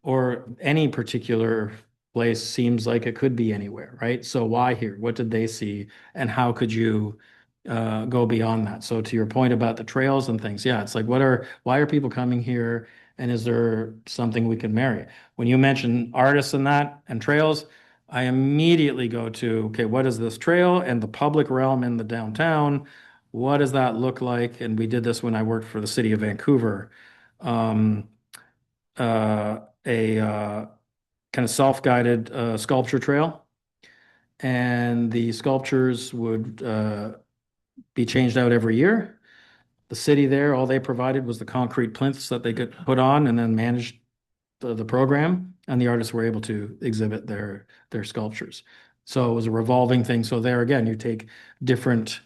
or any particular place seems like it could be anywhere, right? So why here? What did they see? And how could you go beyond that? So to your point about the trails and things, yeah, it's like, why are people coming here? And is there something we can marry? When you mention artists and that and trails, I immediately go to, okay, what is this trail and the public realm in the downtown? What does that look like? And we did this when I worked for the city of Vancouver. A kind of self-guided sculpture trail. And the sculptures would be changed out every year. The city there, all they provided was the concrete plinths that they could put on and then managed the program. And the artists were able to exhibit their sculptures. So it was a revolving thing. So there again, you take different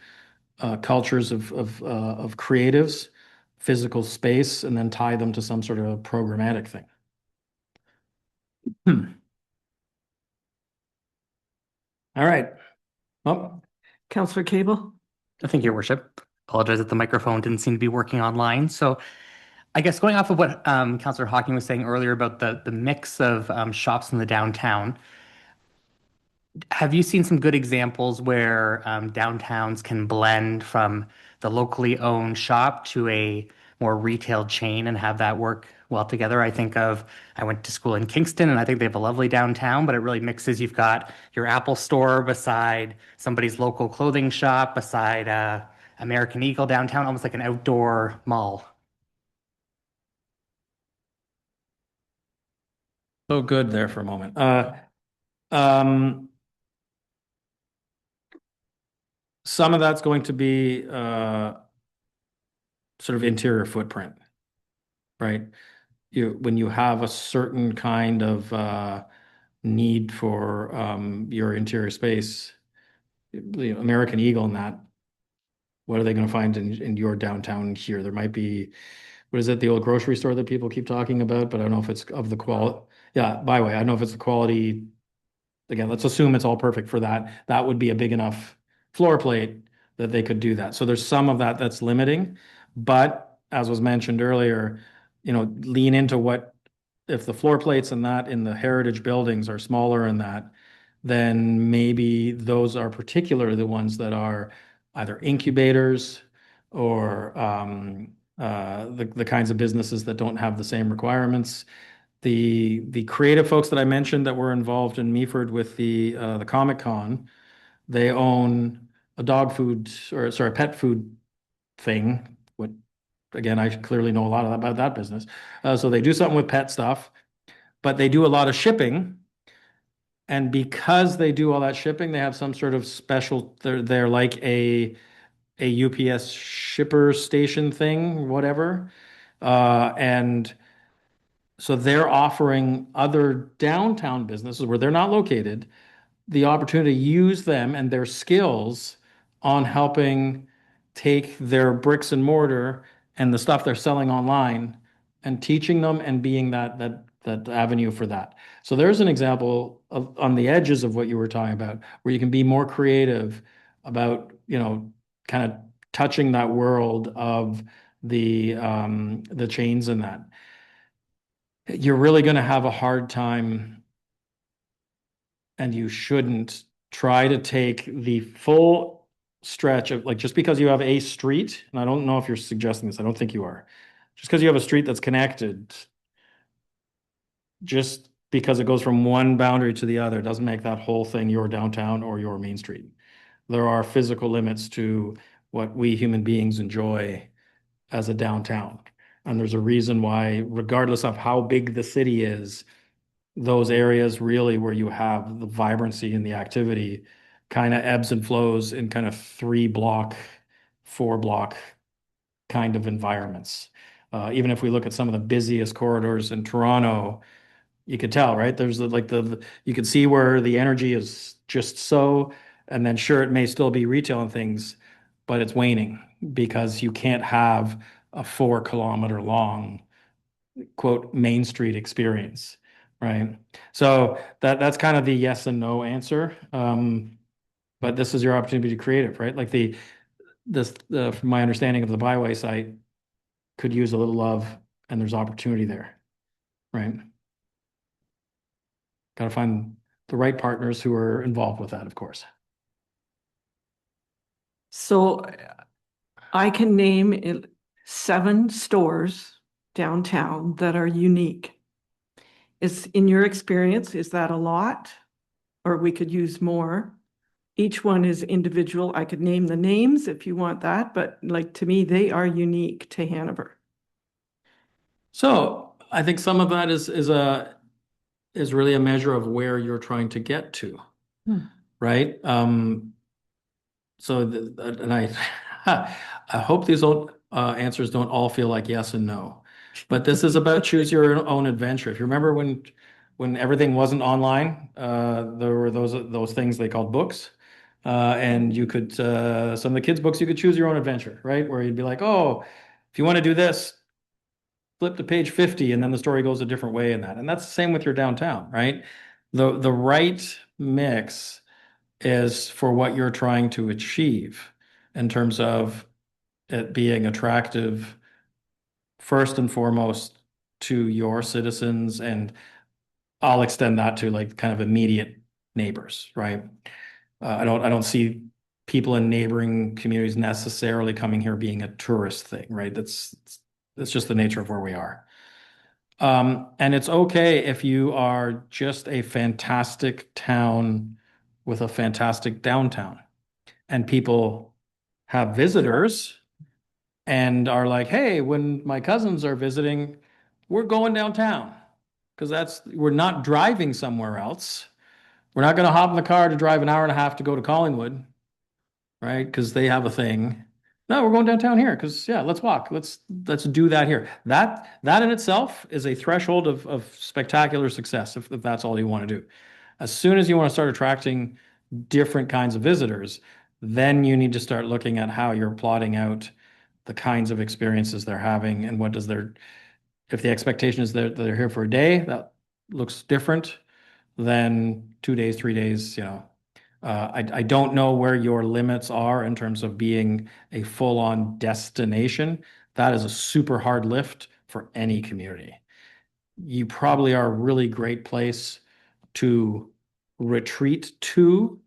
cultures of creatives, physical space, and then tie them to some sort of programmatic thing. All right. Oh, Counselor Cable? Thank you, Your Worship. Apologize that the microphone didn't seem to be working online. So I guess going off of what Councillor Hawking was saying earlier about the mix of shops in the downtown, have you seen some good examples where downtowns can blend from the locally owned shop to a more retail chain and have that work well together? I went to school in Kingston and I think they have a lovely downtown, but it really mixes. You've got your Apple store beside somebody's local clothing shop, beside American Eagle downtown, almost like an outdoor mall. so good there for a moment. Some of that's going to be sort of interior footprint, right? When you have a certain kind of need for your interior space, the American Eagle and that, what are they going to find in your downtown here? There might be, what is it, the old grocery store that people keep talking about, but I don't know if it's of the quality. Yeah, by the way, I don't know if it's the quality. Again, let's assume it's all perfect for that. That would be a big enough floor plate that they could do that. So there's some of that that's limiting, but as was mentioned earlier, lean into what, if the floor plates and that in the heritage buildings are smaller and that, then maybe those are particularly the ones that are either incubators or the kinds of businesses that don't have the same requirements. The creative folks that I mentioned that were involved in Meaford with the Comic Con, they own a pet food thing. What, again, I clearly know a lot about that business. So they do something with pet stuff, but they do a lot of shipping. And because they do all that shipping, they have some sort of special. They're like a UPS shipper station thing, whatever, and so they're offering other downtown businesses where they're not located the opportunity to use them and their skills on helping take their bricks and mortar and the stuff they're selling online and teaching them and being that avenue for that. So there's an example of on the edges of what you were talking about, where you can be more creative about, kind of touching that world of the chains and that. You're really going to have a hard time, and you shouldn't try to take the full stretch of, like, just because you have a street, and I don't know if you're suggesting this, I don't think you are. Just because you have a street that's connected, just because it goes from one boundary to the other, doesn't make that whole thing your downtown or your main street. There are physical limits to what we human beings enjoy as a downtown. And there's a reason why, regardless of how big the city is, those areas really where you have the vibrancy and the activity kind of ebbs and flows in kind of 3-block, 4-block kind of environments. Even if we look at some of the busiest corridors in Toronto, you could tell, right? There's you can see where the energy is just so, and then sure, it may still be retail and things, but it's waning because you can't have a 4-kilometer long, quote, Main Street experience, right? So that's kind of the yes and no answer. But this is your opportunity to be creative, right? Like from my understanding of the Byway site, could use a little love, and there's opportunity there, right? Got to find the right partners who are involved with that, of course. So I can name 7 stores downtown that are unique. In your experience, is that a lot? Or we could use more? Each one is individual. I could name the names if you want that, but like to me, they are unique to Hanover. So I think some of that is really a measure of where you're trying to get to, right? And I hope these answers don't all feel like yes and no, but this is about choose your own adventure. If you remember when everything wasn't online, there were those things they called books. And you could, some of the kids' books, you could choose your own adventure, right? Where you'd be like, oh, if you want to do this, flip to page 50, and then the story goes a different way in that. And that's the same with your downtown, right? The right mix is for what you're trying to achieve in terms of it being attractive, first and foremost, to your citizens. And I'll extend that to like kind of immediate neighbors, right? I don't see people in neighboring communities necessarily coming here being a tourist thing, right? That's just the nature of where we are. And it's okay if you are just a fantastic town with a fantastic downtown, and people have visitors and are like, hey, when my cousins are visiting, we're going downtown because we're not driving somewhere else. We're not going to hop in the car to drive an hour and a half to go to Collingwood, right? Because they have a thing. No, we're going downtown here because yeah, let's walk. Let's do that here. That in itself is a threshold of spectacular success if that's all you want to do. As soon as you want to start attracting different kinds of visitors, then you need to start looking at how you're plotting out the kinds of experiences they're having and if the expectation is that they're here for a day, that looks different than 2 days, 3 days, I don't know where your limits are in terms of being a full-on destination. That is a super hard lift for any community. You probably are a really great place to retreat to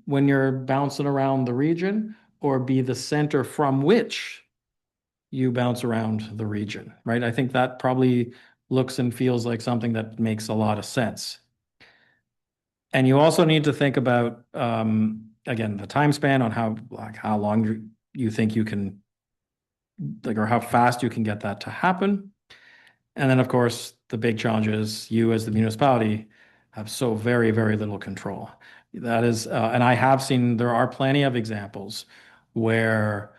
when you're bouncing around the region, or be the center from which you bounce around the region, right? I think that probably looks and feels like something that makes a lot of sense. And you also need to think about, again, the time span on how long you think you can, or how fast you can get that to happen. And then, of course, the big challenge is you as the municipality have so very, very little control. That is, and I have seen, there are plenty of examples where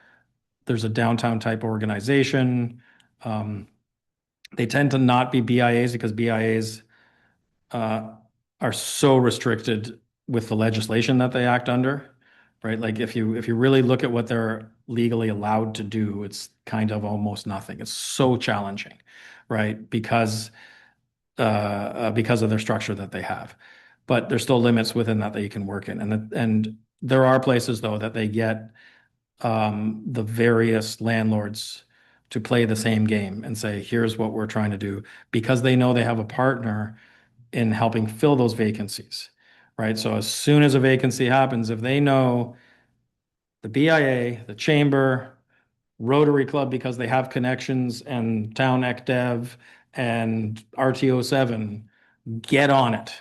there's a downtown type organization. They tend to not be BIAs because BIAs are so restricted with the legislation that they act under, right? Like if you really look at what they're legally allowed to do, it's kind of almost nothing. It's so challenging, right? Because of their structure that they have. But there's still limits within that you can work in. And there are places though that they get the various landlords to play the same game and say, here's what we're trying to do, because they know they have a partner in helping fill those vacancies, right? So as soon as a vacancy happens, if they know the BIA, the Chamber, Rotary Club, because they have connections, and Town ECDev and RTO 7, get on it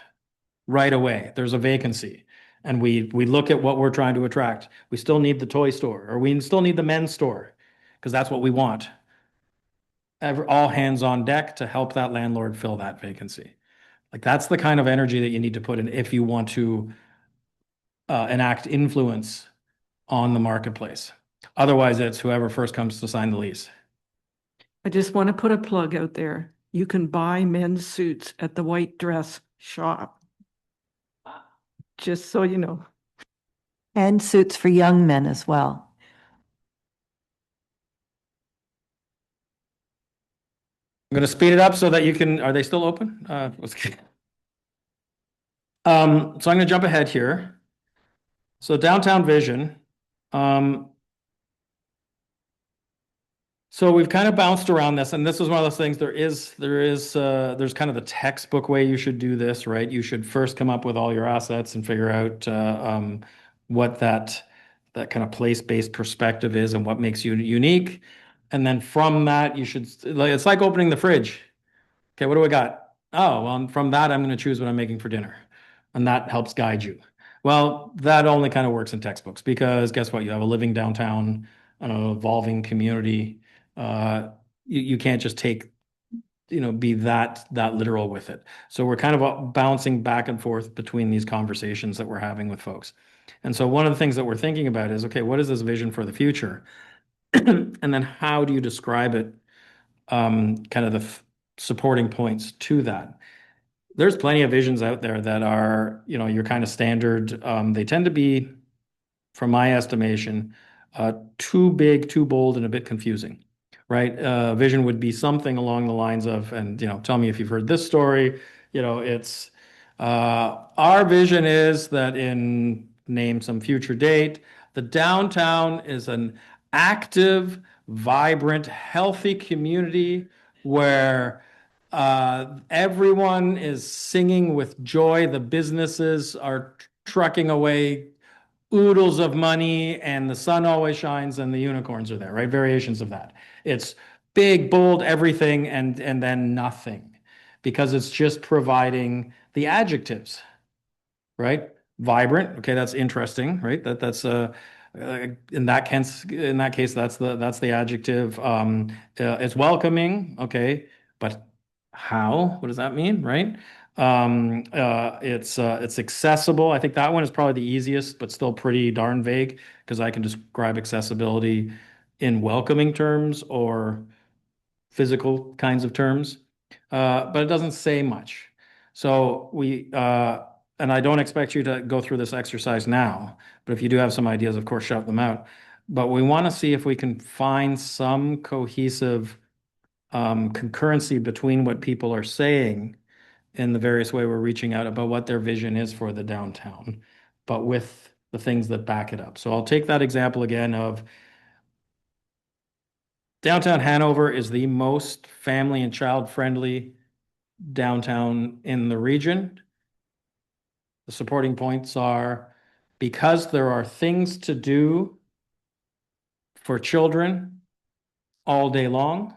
right away. There's a vacancy. And we look at what we're trying to attract. We still need the toy store, or we still need the men's store, because that's what we want. All hands on deck to help that landlord fill that vacancy. Like that's the kind of energy that you need to put in if you want to enact influence on the marketplace. Otherwise, it's whoever first comes to sign the lease. I just want to put a plug out there. You can buy men's suits at the White Dress Shop. Just so you know. And suits for young men as well. I'm going to speed it up so that you can, are they still open? So I'm going to jump ahead here. So downtown vision. Um, so we've kind of bounced around this, and this is one of those things. There's kind of the textbook way you should do this, right? You should first come up with all your assets and figure out what that kind of place-based perspective is and what makes you unique. And then from that, you should like it's like opening the fridge. Okay, what do we got? Oh, well, and from that, I'm going to choose what I'm making for dinner. And that helps guide you. Well, that only kind of works in textbooks because guess what? You have a living downtown, an evolving community. You can't just take, be that literal with it. So we're kind of bouncing back and forth between these conversations that we're having with folks. And so one of the things that we're thinking about is, okay, what is this vision for the future? And then how do you describe it? Kind of the supporting points to that. There's plenty of visions out there that are, your kind of standard. They tend to be, from my estimation, too big, too bold, and a bit confusing, right? Vision would be something along the lines of, and tell me if you've heard this story. It's our vision is that in name some future date, the downtown is an active, vibrant, healthy community where everyone is singing with joy. The businesses are trucking away oodles of money, and the sun always shines, and the unicorns are there, right? Variations of that. It's big, bold, everything, and then nothing, because it's just providing the adjectives, right? Vibrant. Okay, that's interesting, right? That's in that case, that's the adjective. It's welcoming. Okay, but how? What does that mean, right? It's accessible. I think that one is probably the easiest, but still pretty darn vague because I can describe accessibility in welcoming terms or physical kinds of terms, but it doesn't say much. So and I don't expect you to go through this exercise now, but if you do have some ideas, of course, shout them out. But we want to see if we can find some cohesive concurrency between what people are saying in the various way we're reaching out about what their vision is for the downtown, but with the things that back it up. So I'll take that example again of downtown Hanover is the most family and child friendly downtown in the region. The supporting points are because there are things to do for children all day long,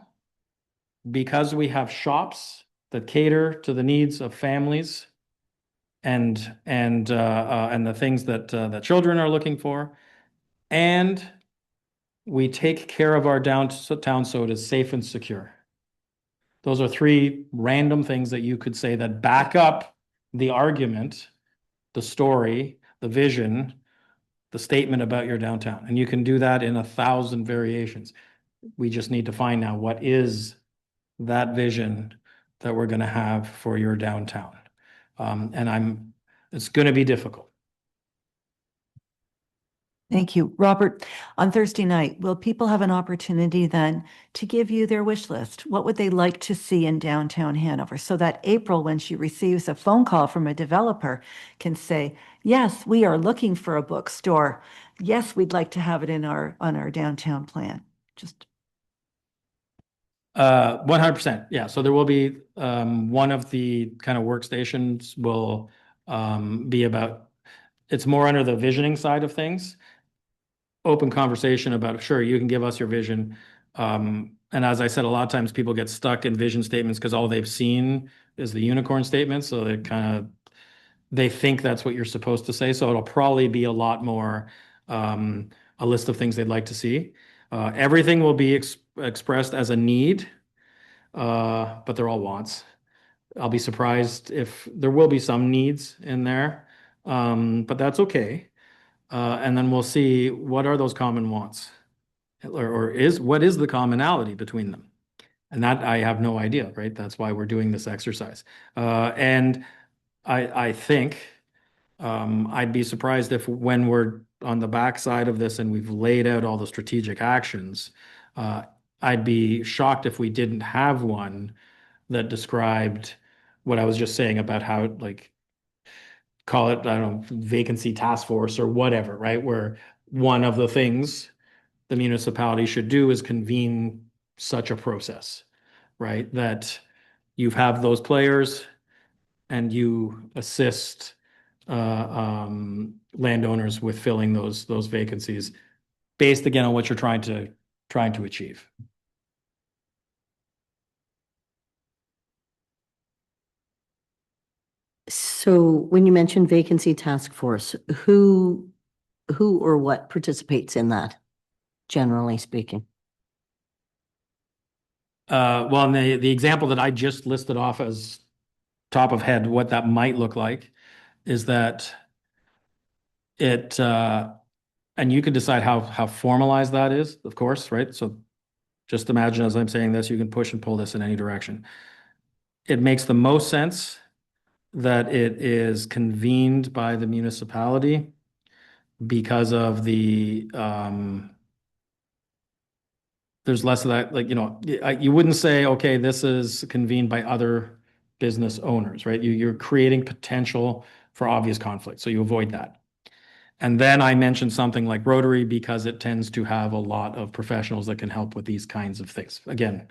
because we have shops that cater to the needs of families and the things that children are looking for, and we take care of our downtown so it is safe and secure. Those are three random things that you could say that back up the argument, the story, the vision, the statement about your downtown. And you can do that in 1,000 variations. We just need to find now what is that vision that we're going to have for your downtown. It's going to be difficult. Thank you. Robert, on Thursday night, will people have an opportunity then to give you their wish list? What would they like to see in downtown Hanover? So that April, when she receives a phone call from a developer, can say, yes, we are looking for a bookstore. Yes, we'd like to have it on our downtown plan. Just 100%. Yeah. So there will be one of the kind of workstations will be about, it's more under the visioning side of things. Open conversation about, sure, you can give us your vision. And as I said, a lot of times people get stuck in vision statements because all they've seen is the unicorn statement. So they think that's what you're supposed to say. So it'll probably be a lot more a list of things they'd like to see. Everything will be expressed as a need, but they're all wants. I'll be surprised if there will be some needs in there, but that's okay. And then we'll see what are those common wants, or what is the commonality between them, and that I have no idea. Right? That's why we're doing this exercise. And I think I'd be surprised if when we're on the backside of this and we've laid out all the strategic actions, I'd be shocked if we didn't have one that described what I was just saying about how call it, I don't know, vacancy task force or whatever, right? Where one of the things the municipality should do is convene such a process, right? That you have those players and you assist landowners with filling those vacancies based again on what you're trying to achieve. So when you mentioned vacancy task force, who or what participates in that, generally speaking? Well, and the example that I just listed off as top of head, what that might look like is that it, and you can decide how formalized that is, of course, right? So just imagine as I'm saying this, you can push and pull this in any direction. It makes the most sense that it is convened by the municipality because of the, there's less of that, like, you wouldn't say, okay, this is convened by other business owners, right? You're creating potential for obvious conflict, so you avoid that. And then I mentioned something like Rotary because it tends to have a lot of professionals that can help with these kinds of things. Again,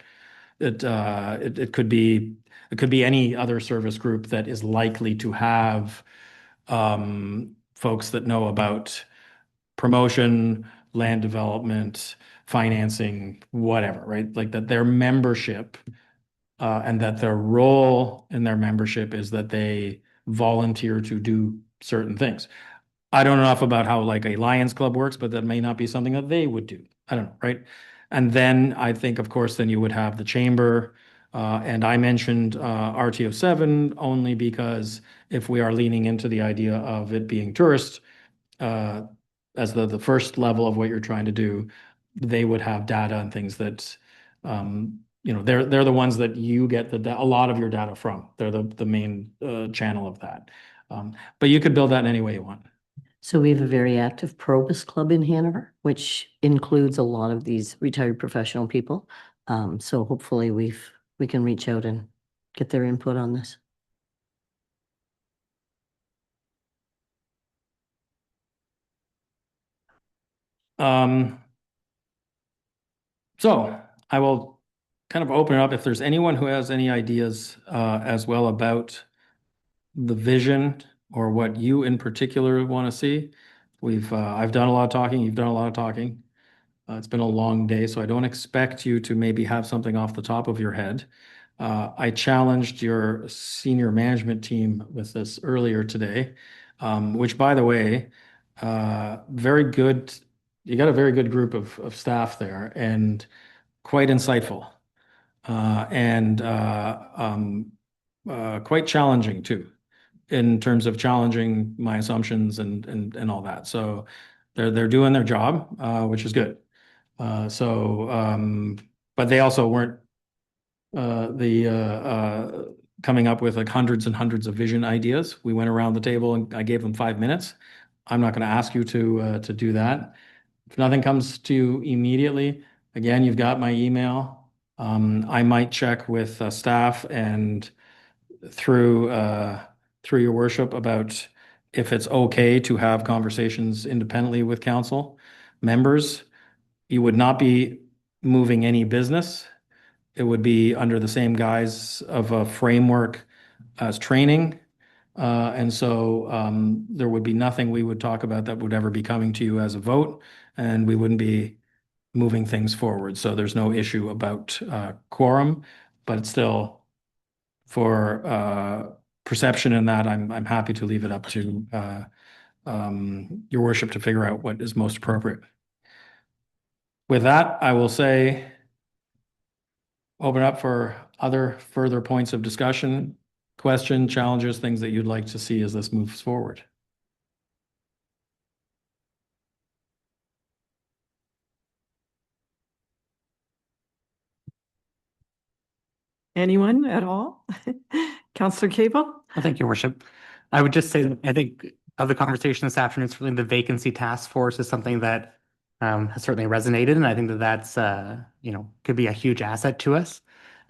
it could be any other service group that is likely to have folks that know about promotion, land development, financing, whatever, right? Like that their membership and that their role in their membership is that they volunteer to do certain things. I don't know enough about how like a Lions Club works, but that may not be something that they would do. I don't know, right? And then I think, of course, then you would have the chamber. And I mentioned RTO 7 only because if we are leaning into the idea of it being tourist as the first level of what you're trying to do, they would have data and things that, they're the ones that you get a lot of your data from. They're the main channel of that. But you could build that in any way you want. So we have a very active Probus Club in Hanover, which includes a lot of these retired professional people. So hopefully we can reach out and get their input on this. So I will kind of open it up if there's anyone who has any ideas as well about the vision or what you in particular want to see. I've done a lot of talking, you've done a lot of talking. It's been a long day, so I don't expect you to maybe have something off the top of your head. I challenged your senior management team with this earlier today, which by the way, very good. You got a very good group of staff there and quite insightful and quite challenging too, in terms of challenging my assumptions and all that. So they're doing their job, which is good. But they also weren't coming up with like hundreds and hundreds of vision ideas. We went around the table and I gave them 5 minutes. I'm not going to ask you to do that. If nothing comes to you immediately, again, you've got my email. I might check with staff and through your worship about if it's okay to have conversations independently with council members. You would not be moving any business. It would be under the same guise of a framework as training. And so there would be nothing we would talk about that would ever be coming to you as a vote, and we wouldn't be moving things forward. So there's no issue about quorum, but it's still for perception in that I'm happy to leave it up to your worship to figure out what is most appropriate. With that, I will say open up for other further points of discussion, question, challenges, things that you'd like to see as this moves forward. Anyone at all? Councillor Cable? Well, thank you, Your Worship. I would just say that I think of the conversation this afternoon, certainly the vacancy task force is something that has certainly resonated, and I think that that's could be a huge asset to us.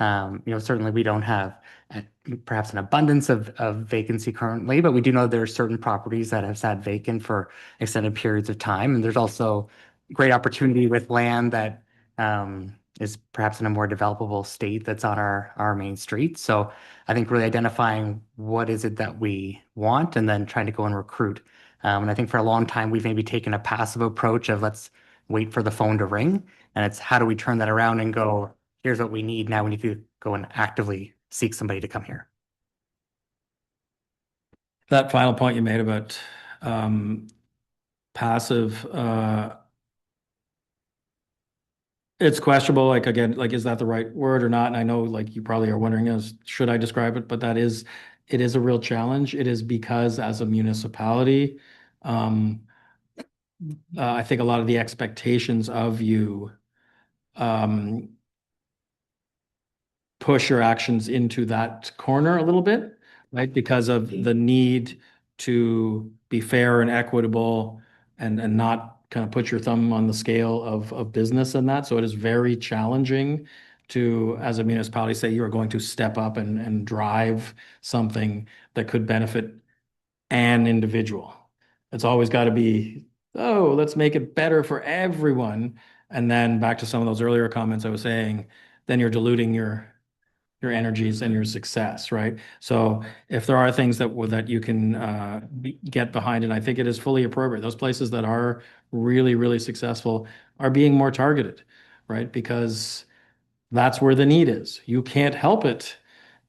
Certainly we don't have perhaps an abundance of vacancy currently, but we do know there are certain properties that have sat vacant for extended periods of time. And there's also great opportunity with land that is perhaps in a more developable state that's on our main street. So I think really identifying what is it that we want and then trying to go and recruit. And I think for a long time, we've maybe taken a passive approach of let's wait for the phone to ring. And it's how do we turn that around and go, here's what we need. Now we need to go and actively seek somebody to come here. That final point you made about passive, it's questionable, like, again, like, is that the right word or not? And I know, like, you probably are wondering, should I describe it? But it is a real challenge. It is because as a municipality, I think a lot of the expectations of you push your actions into that corner a little bit, right? Because of the need to be fair and equitable and not kind of put your thumb on the scale of business and that. So it is very challenging to, as a municipality, say you are going to step up and drive something that could benefit an individual. It's always got to be, oh, let's make it better for everyone. And then back to some of those earlier comments I was saying, then you're diluting your energies and your success, right? So if there are things that you can get behind, and I think it is fully appropriate, those places that are really, really successful are being more targeted, right? Because that's where the need is. You can't help it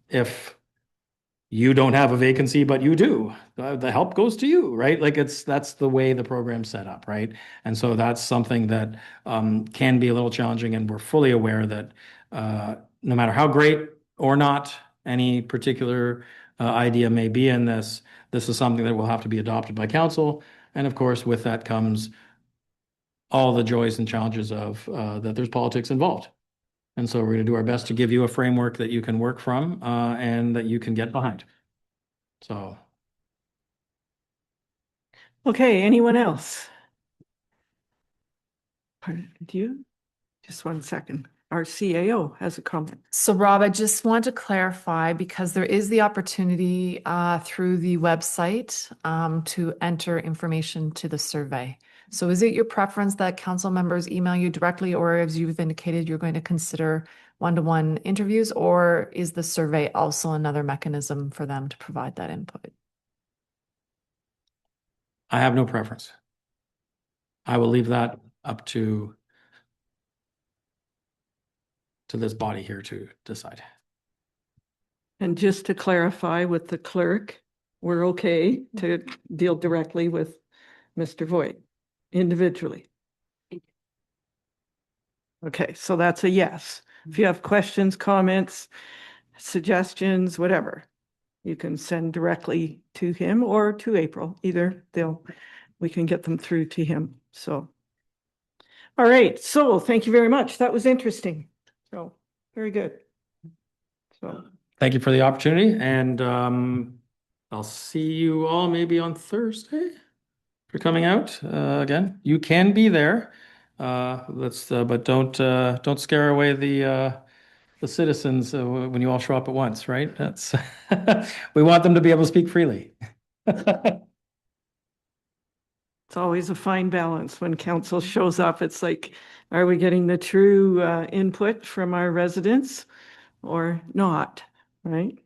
if you don't have a vacancy, but you do. The help goes to you, right? Like that's the way the program's set up, right? And so that's something that can be a little challenging, and we're fully aware that no matter how great or not any particular idea may be in this is something that will have to be adopted by council. And of course, with that comes all the joys and challenges of that there's politics involved. And so we're going to do our best to give you a framework that you can work from and that you can get behind. So. Okay, anyone else? Pardon, do you? Just 1 second. Our CAO has a comment. So Rob, I just want to clarify, because there is the opportunity through the website to enter information to the survey. So is it your preference that council members email you directly, or as you've indicated, you're going to consider one-to-one interviews, or is the survey also another mechanism for them to provide that input? I have no preference. I will leave that up to this body here to decide. And just to clarify with the clerk, we're okay to deal directly with Mr. Voigt individually. Okay, so that's a yes. If you have questions, comments, suggestions, whatever, you can send directly to him or to April. Either we can get them through to him. So, all right. So thank you very much. That was interesting. So very good. So Thank you for the opportunity, and I'll see you all maybe on Thursday for coming out again. You can be there. But don't scare away the citizens when you all show up at once, right? That's we want them to be able to speak freely. it's always a fine balance when council shows up. It's like, are we getting the true input from our residents or not, right?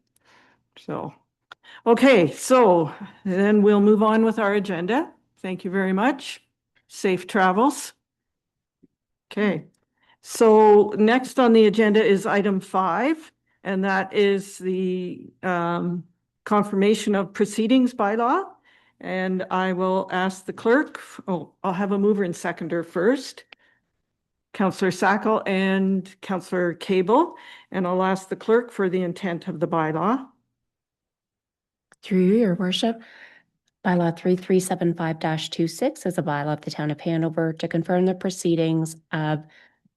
So, okay, so then we'll move on with our agenda. Thank you very much. Safe travels. Okay, so next on the agenda is item 5, and that is the confirmation of proceedings bylaw. And I will ask the clerk, I'll have a mover and seconder first. Councillor Sackle and Councillor Cable, and I'll ask the clerk for the intent of the bylaw. Through you, your worship, bylaw 3375-26 is a bylaw of the town of Hanover to confirm the proceedings of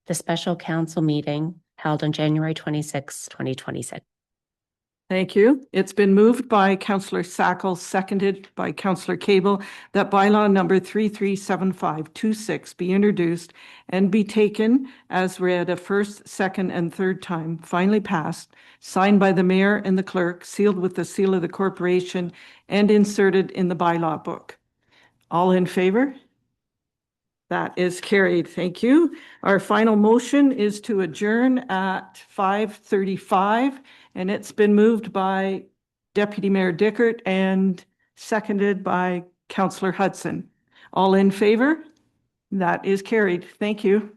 the special council meeting held on January 26, 2026. Thank you. It's been moved by Councillor Sackle, seconded by Councillor Cable, that bylaw number 337526 be introduced and be taken as read a first, second, and third time, finally passed, signed by the mayor and the clerk, sealed with the seal of the corporation, and inserted in the bylaw book. All in favor? That is carried. Thank you. Our final motion is to adjourn at 5:35, and it's been moved by Deputy Mayor Dickert and seconded by Councillor Hudson. All in favor? That is carried. Thank you.